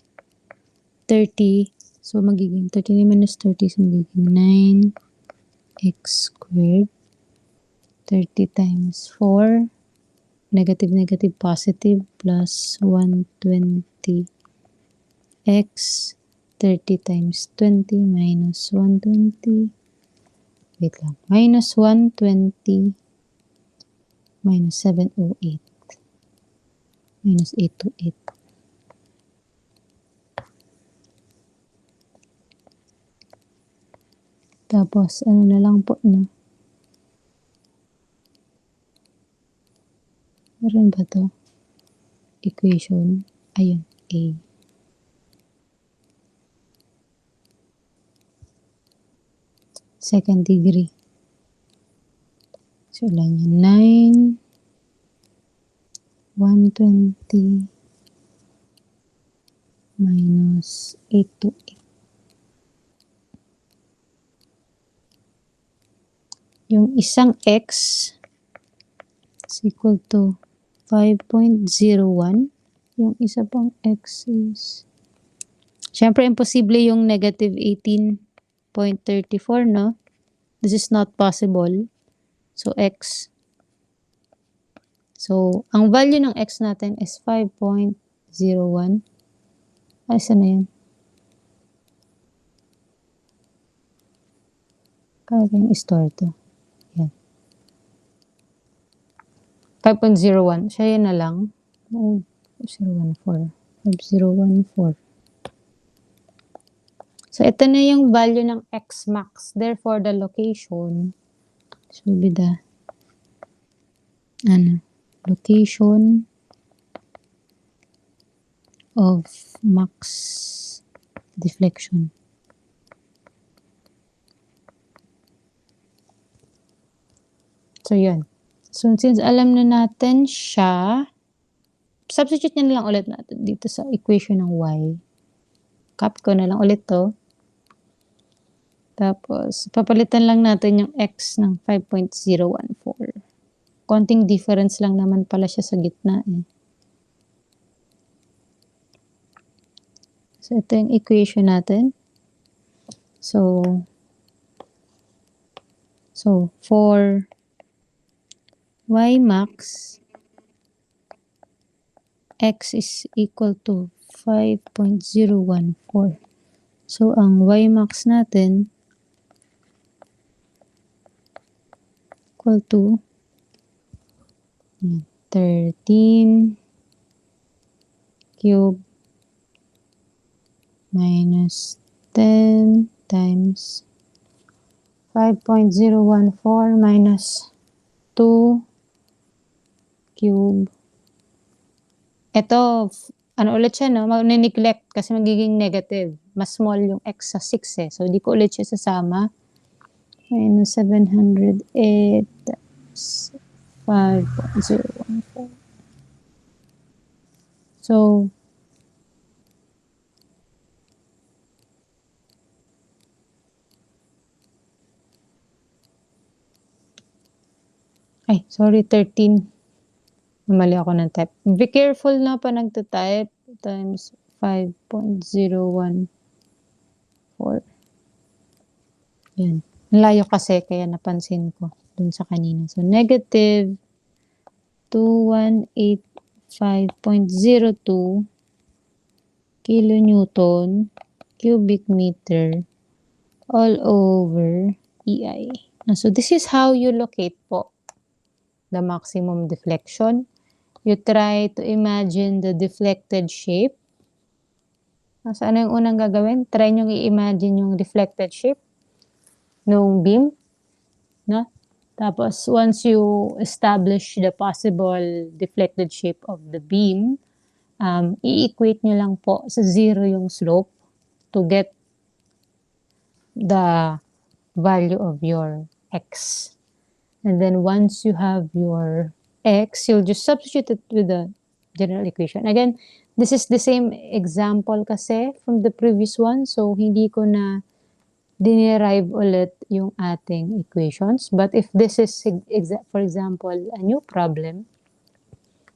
30 So, magiging 39 minus 30 is magiging 9x squared. 30 times 4, negative, negative, positive, plus 120x. 30 times 20 minus 120. Wait lang. Minus 120 minus 708. Minus 828. Tapos, ano na lang po na? Meron ba to? Equation. Ayun. A. Second degree. So, ilan yan? 9. 120 minus 828. Yung isang x is equal to 5.01. Yung isa pang x is, syempre imposible yung negative 18.34, no? This is not possible. So, x. So, ang value ng x natin is 5.01. Ay, saan na yan? Kaya kayong store to. Yan. 5.01. Siya yan na lang. Oh, 5014. 5014. So, ito na yung value ng x max. Therefore, the location should be the location of max deflection. So, yun. So, since alam na natin siya, substitute na lang ulit natin dito sa equation ng y. Copy ko na lang ulit to. Tapos, papalitan lang natin yung x ng 5.014. Konting difference lang naman pala siya sa gitna eh. So, ito yung equation natin. So for y max, x is equal to 5.014. So, ang y max natin equal to 13 cube minus 10 times 5.014 minus 2 cube. Ito, ano ulit siya, no? Mag-neglect kasi magiging negative. Mas small yung x sa 6 eh. So, di ko ulit siya sasama. Minus 708 times 5.014. So, ay, sorry, 13. Namali ako ng type. Be careful na pa nagta-type times 5.014. Yan. Layo kasi, kaya napansin ko dun sa kanina. So, negative 2185.02 kilonewton cubic meter all over EI. So, this is how you locate po the maximum deflection. You try to imagine the deflected shape. So, ano yung unang gagawin? Try nyo i-imagine yung deflected shape nung beam. No? Tapos, once you establish the possible deflected shape of the beam, i-equate nyo lang po sa 0 yung slope to get the value of your x. And then once you have your x, you'll just substitute it with the general equation. Again, this is the same example kasi from the previous one. So, hindi ko na dinerive ulit yung ating equations. But if this is, for example, a new problem,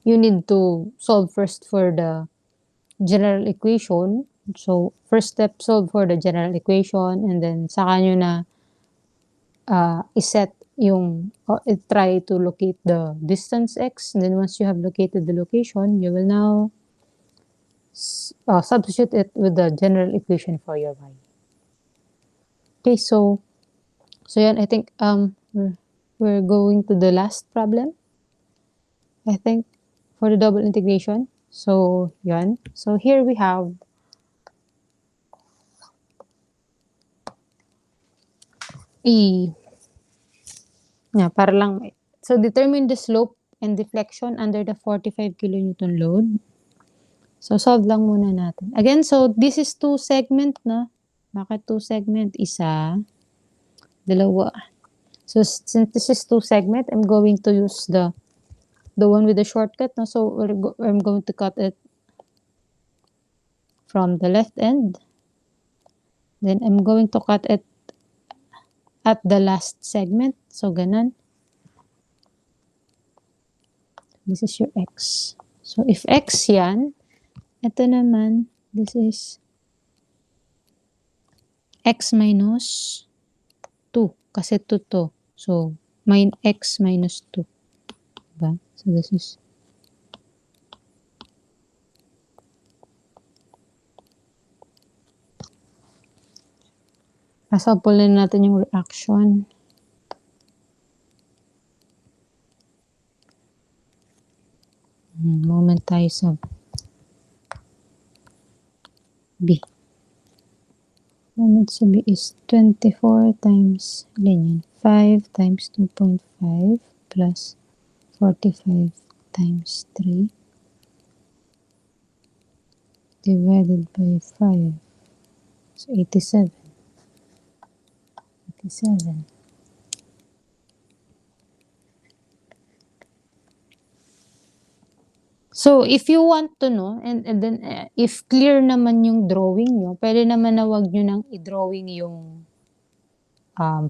you need to solve first for the general equation. So, first step, solve for the general equation, and then saka nyo na iset yung, try to locate the distance x, and then once you have located the location, you will now substitute it with the general equation for your y. Okay, so yan, I think we're going to the last problem, I think, for the double integration. So yan. So here we have para lang, so determine the slope and deflection under the 45 kilonewton load. So solve lang muna natin. Again, so this is two segment, no? Bakit two segment? Isa, dalawa. So since this is two segment, I'm going to use the one with the shortcut, no? So I'm going to cut it from the left end. Then I'm going to cut it at the last segment. So ganun. This is your x. So if x yan, ito naman, this is x minus 2. Kasi 2 to. So, x minus 2. Diba? So, this is sample na natin yung reaction. Moment tayo sa B. Moment sa B is 24 times, 5 times 2.5 plus 45 times 3 divided by 5. So, 87. 87. So, if you want to know, and then if clear naman yung drawing nyo, pwede naman na wag nyo nang i-drawing yung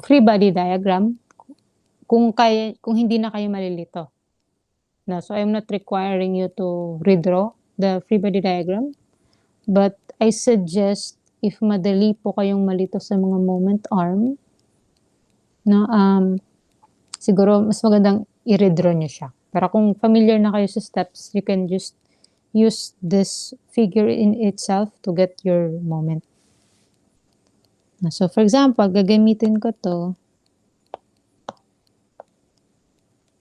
free body diagram kung hindi na kayo malilito. No, so, I'm not requiring you to redraw the free body diagram, but I suggest if madali po kayong malito sa mga moment arm, no, siguro mas magandang i-redraw nyo siya. Pero kung familiar na kayo sa steps, you can just use this figure in itself to get your moment. So, for example, gagamitin ko to.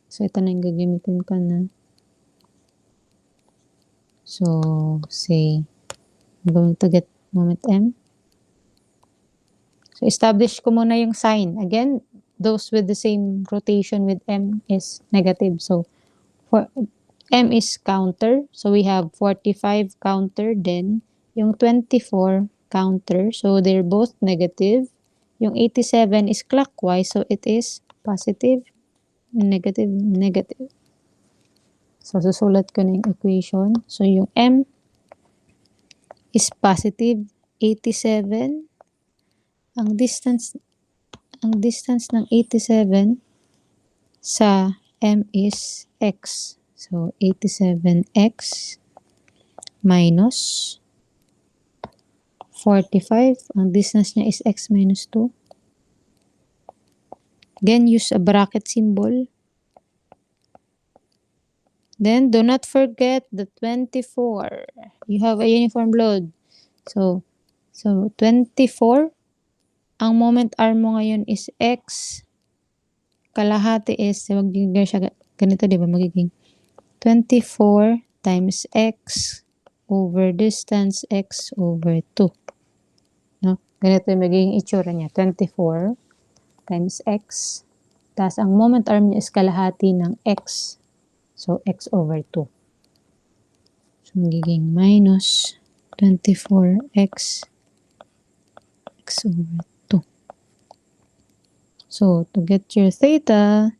So, ito na yung gagamitin ko na. So, say, I'm going to get moment M. So, establish ko muna yung sign. Again, those with the same rotation with M is negative. So, for M is counter. So, we have 45 counter. Then, yung 24 counter. So, they're both negative. Yung 87 is clockwise. So, it is positive, negative, negative. So, susulat ko na yung equation. So, yung M is positive 87. Ang distance ng 87 sa M is x. So, 87x minus 45. Ang distance niya is x minus 2. Again, use a bracket symbol. Then, do not forget the 24. You have a uniform load. So 24. Ang moment arm mo ngayon is x. Kalahati is, magiging siya ganito, di ba? Magiging 24 times x over distance x over 2. No? Ganito yung magiging itsura niya. 24 times x. Tapos ang moment arm niya is kalahati ng x. So, x over 2. So, magiging minus 24x x over 2. So, to get your theta,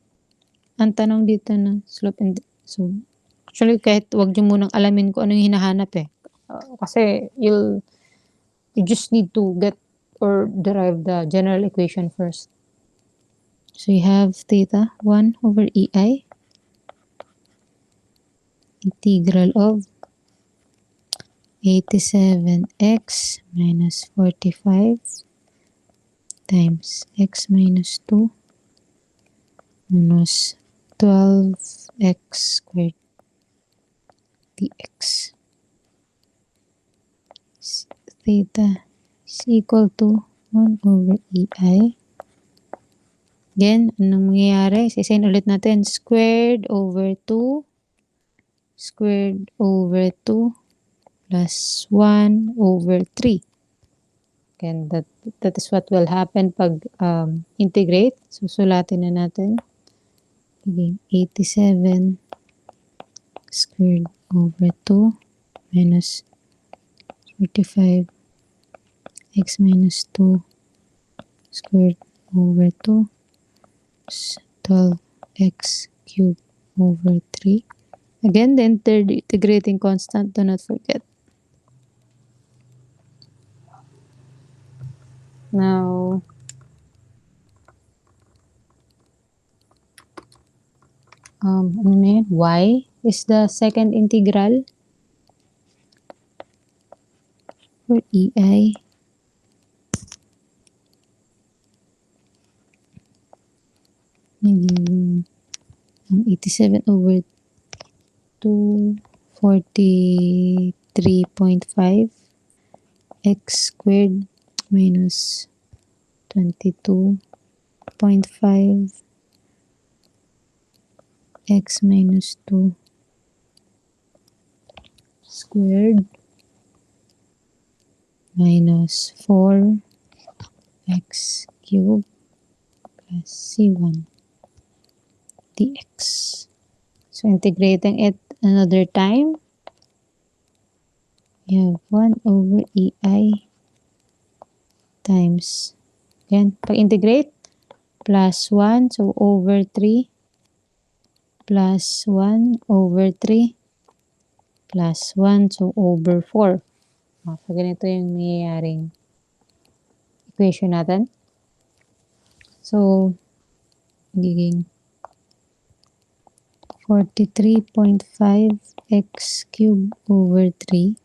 ang tanong dito na slope and so actually kahit wag niyo munang alamin kung ano yung hinahanap kasi you just need to get or derive the general equation first. So you have theta 1 over EI integral of 87x minus 45 times x minus 2 minus 12x squared dx. Theta is equal to 1 over EI. Again, anong mangyayari? Sisign ulit natin. Squared over 2 plus 1 over 3. Again, that is what will happen pag integrate. So, sulatin na natin. Again, 87 squared over 2 minus 45 x minus 2 squared over 2 is 12x cubed over 3. Again, the integrating constant, do not forget. Now, ano na yun? Y is the second integral for EI. Naging 87 over 243.5 x squared minus 22.5 x minus 2 squared minus 4x cubed plus C1 dx. So, integrating it another time, we have 1 over EI times, again, pag-integrate, plus 1, so over 3, plus 1 over 3, plus 1, so over 4. So, ganito yung nangyayaring equation natin. So, magiging 43.5 x cubed over 3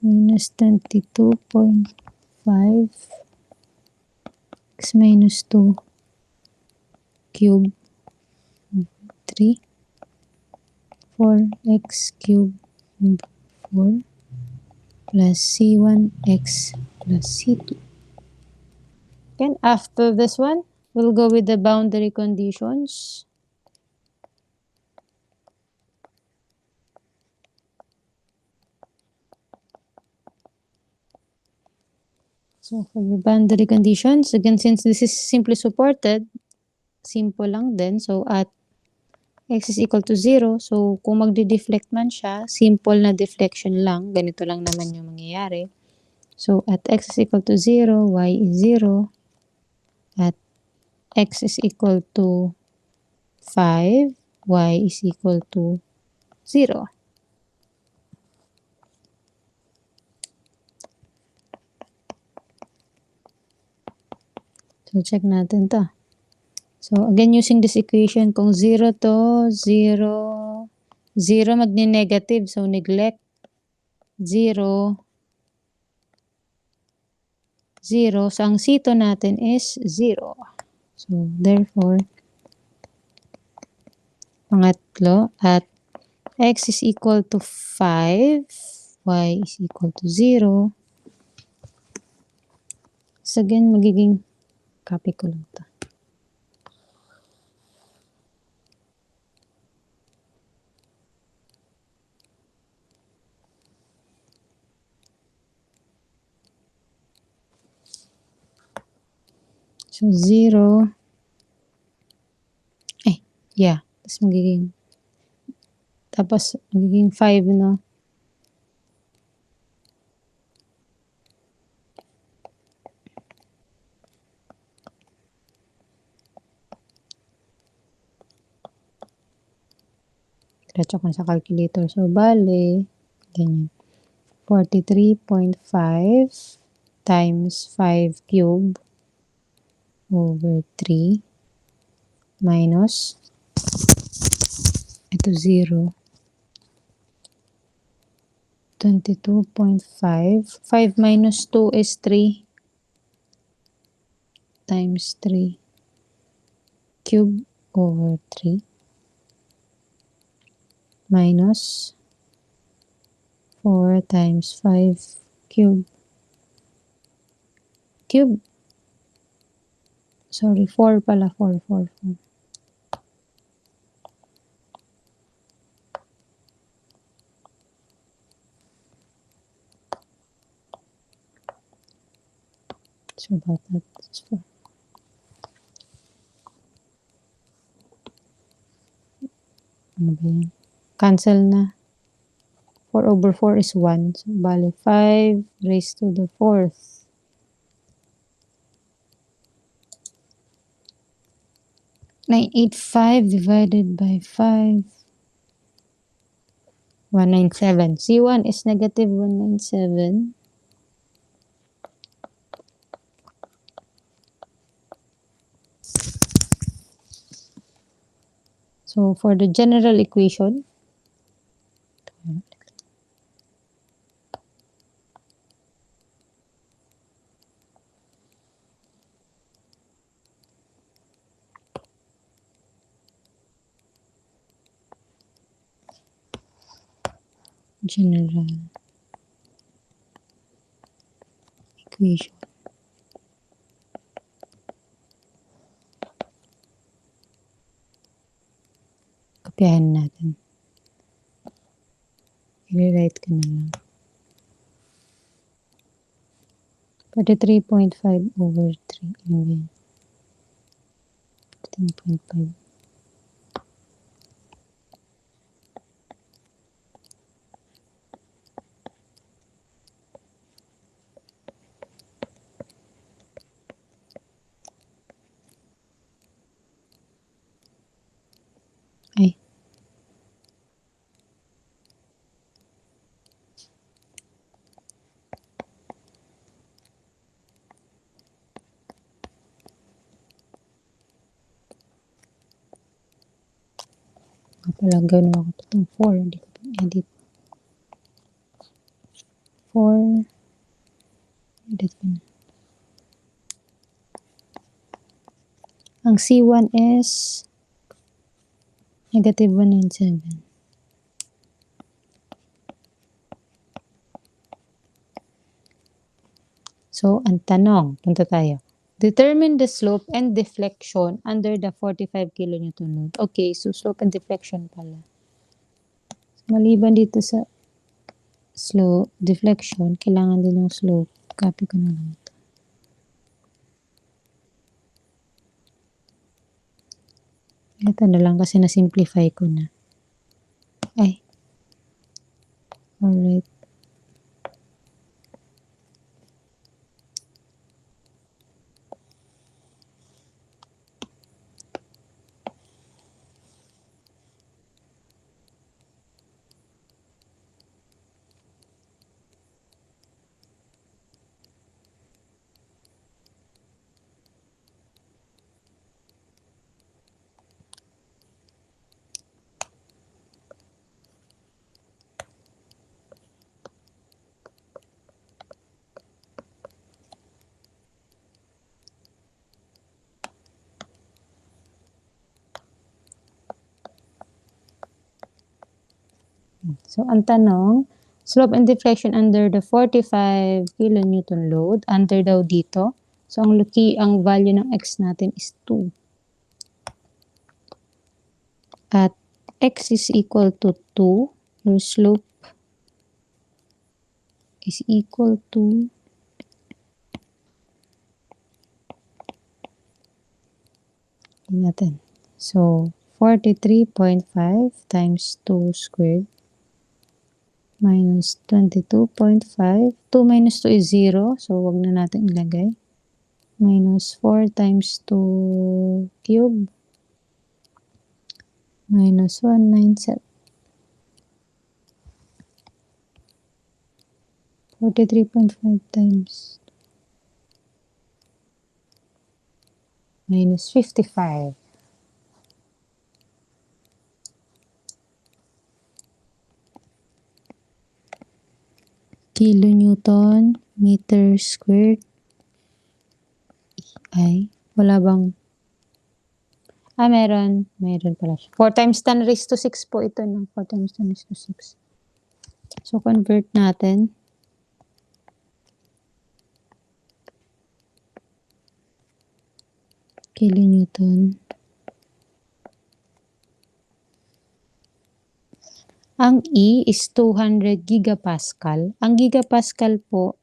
minus 22.5 x minus 2 cubed 3 4x cubed 4 plus C1x plus C2. Again, after this one, we'll go with the boundary conditions. So, for the boundary conditions, again, since this is simply supported, simple lang din. So, at x is equal to 0, so kung magdi-deflect man siya, simple na deflection lang. Ganito lang naman yung mangyayari. So, at x is equal to 0, y is 0. At x is equal to 5, y is equal to 0. So, check natin to. So, again, using this equation, kung 0 to, 0, 0 magni-negative, so neglect, 0, 0. So, ang C2 natin is 0. So, therefore, pangatlo, at x is equal to 5, y is equal to 0. So, again, magiging, copy ko lang ito. So, 0. Yeah. Tapos magiging 5, no? Diretso ko sa calculator. So, bale, ganyan. 43.5 times 5 cube over 3 minus ito 0 22.5. 5 minus 2 is 3 times 3 cube over 3 minus 4 times 5 cube. Sorry, 4 pala. 4. So about that, it's 4. Ano ba yan? Cancel na. 4 over 4 is 1. So, bali, 5 raised to the 4th. 985 divided by 5. 197. C1 is negative 197. So, for the general equation, general equation. Kopyahin natin. I-rewrite ko na lang. 43.5 over 3. Ano ba yan? 15.5. Ay. Pala, gano'n ako itong 4. Hindi ko edit. 4. Edit ko na. Ang C1 is negative 197. So, ang tanong, punta tayo. Determine the slope and deflection under the 45 kilonewton load. Okay, so slope and deflection pala. Maliban dito sa slope, deflection, kailangan din ng slope. Copy ko na lang ito. Ito na lang kasi na-simplify ko na. Ay. Alright. So, ang tanong, slope and deflection under the 45 kilonewton load, under daw dito. So, ang value ng x natin is 2. At x is equal to 2, your slope is equal to natin. So, 43.5 times 2 squared minus 22.5. 2 minus 2 is 0. So, wag na natin ilagay. Minus 4 times 2 cube minus 197. 43.5 times minus 55. kilonewton meter squared. Ay, wala bang? Meron. Meron pala siya. 4 times 10 raised to 6 po ito, no? 4 times 10 raised to 6. So, convert natin. Kilonewton. Ang E is 200 gigapascal. Ang gigapascal po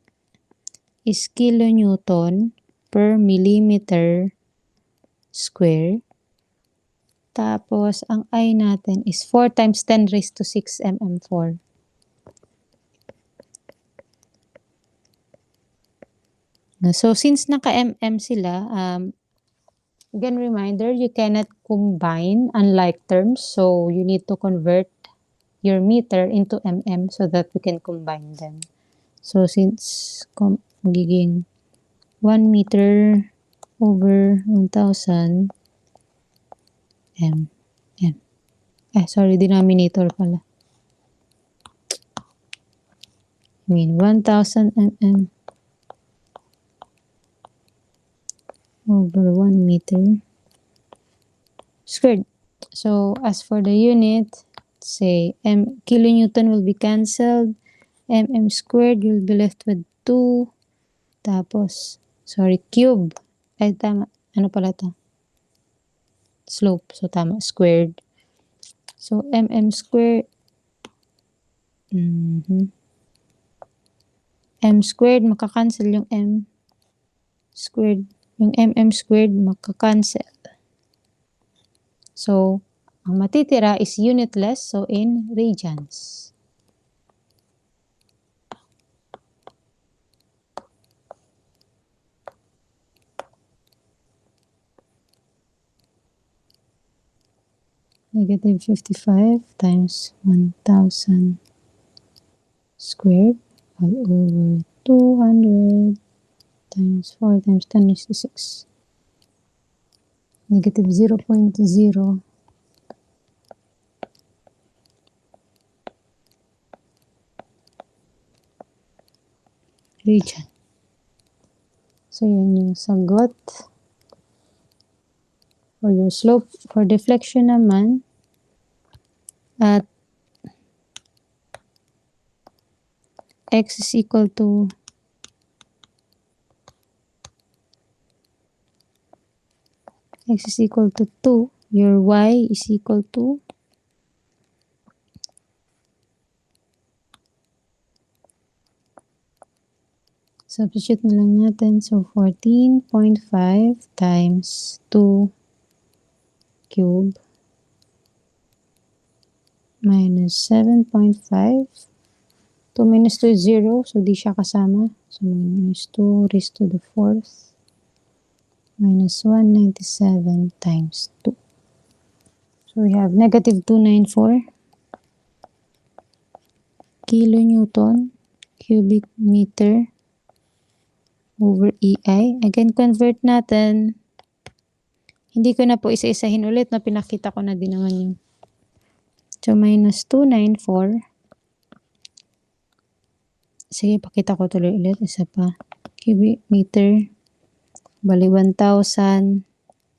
is kilonewton per millimeter square. Tapos, ang I natin is 4 times 10 raised to 6 mm4. So, since naka-mm sila, again, reminder, you cannot combine unlike terms. So, you need to convert your meter into mm so that we can combine them. So, since magiging 1 meter over 1,000 m. Sorry, denominator pala. I mean, 1,000 mm over 1 meter squared. So, as for the unit, say, kilonewton will be cancelled. Mm squared, you'll be left with 2. Tapos, cube. Ay, tama. Ano pala to? Slope. So, tama. Squared. So, mm squared. M squared, makakancel yung m squared. Yung mm squared, makakancel. So, ang matitira is unitless. So, in radians. Negative 55 times 1,000 squared all over 200 times 4 times 10 raised to 6. Negative 0.0 radian. So, yun yung sagot. For your slope, for deflection naman, at x is equal to 2, your y is equal to substitute na lang natin. So, 14.5 times 2 cube minus 7.5. 2 minus 2 is 0. So, di siya kasama. So, minus 2 raised to the 4th minus 197 times 2. So, we have negative 294 kilonewton cubic meter over EI. Again, convert natin. Hindi ko na po isa-isahin ulit na pinakita ko na din naman yung. So, minus 294. Sige, pakita ko tuloy ulit. Isa pa. Cubic meter. Bali, 1,000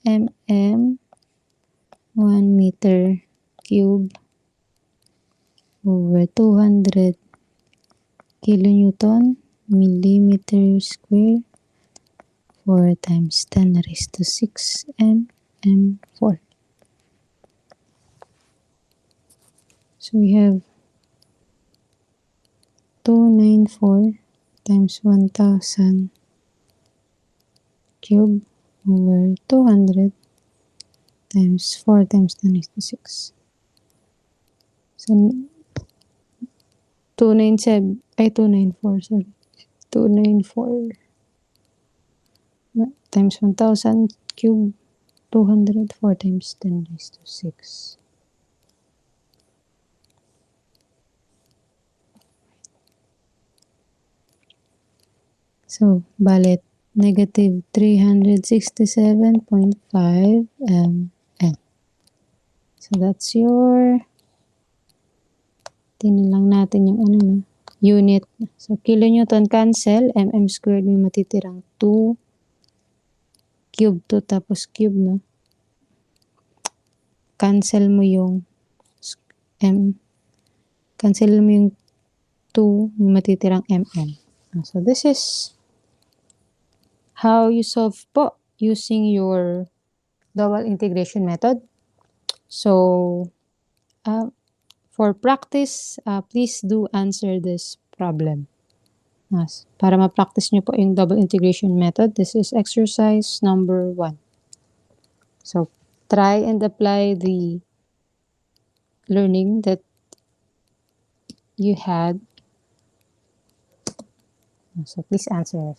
mm. 1 meter cube over 200 kilonewton millimeter square 4 times 10 raised to 6 mm4. So we have 294 times 1,000 cube over 200 times 4 times 10 raised to 6. So 294, sorry. 294 times 1,000 cube 200 4 times 10 raised to 6. So, balit negative 367.5 mm. So, that's your, tingnan lang natin yung ano na. unit. So, kilonewton cancel, mm squared may matitirang 2, cube to tapos cube, no? Cancel mo yung m, cancel mo yung 2, may matitirang mm. So, this is how you solve po using your double integration method. So, for practice, please do answer this problem. Para ma-practice nyo po yung double integration method, this is exercise number 1. So, try and apply the learning that you had. So, please answer.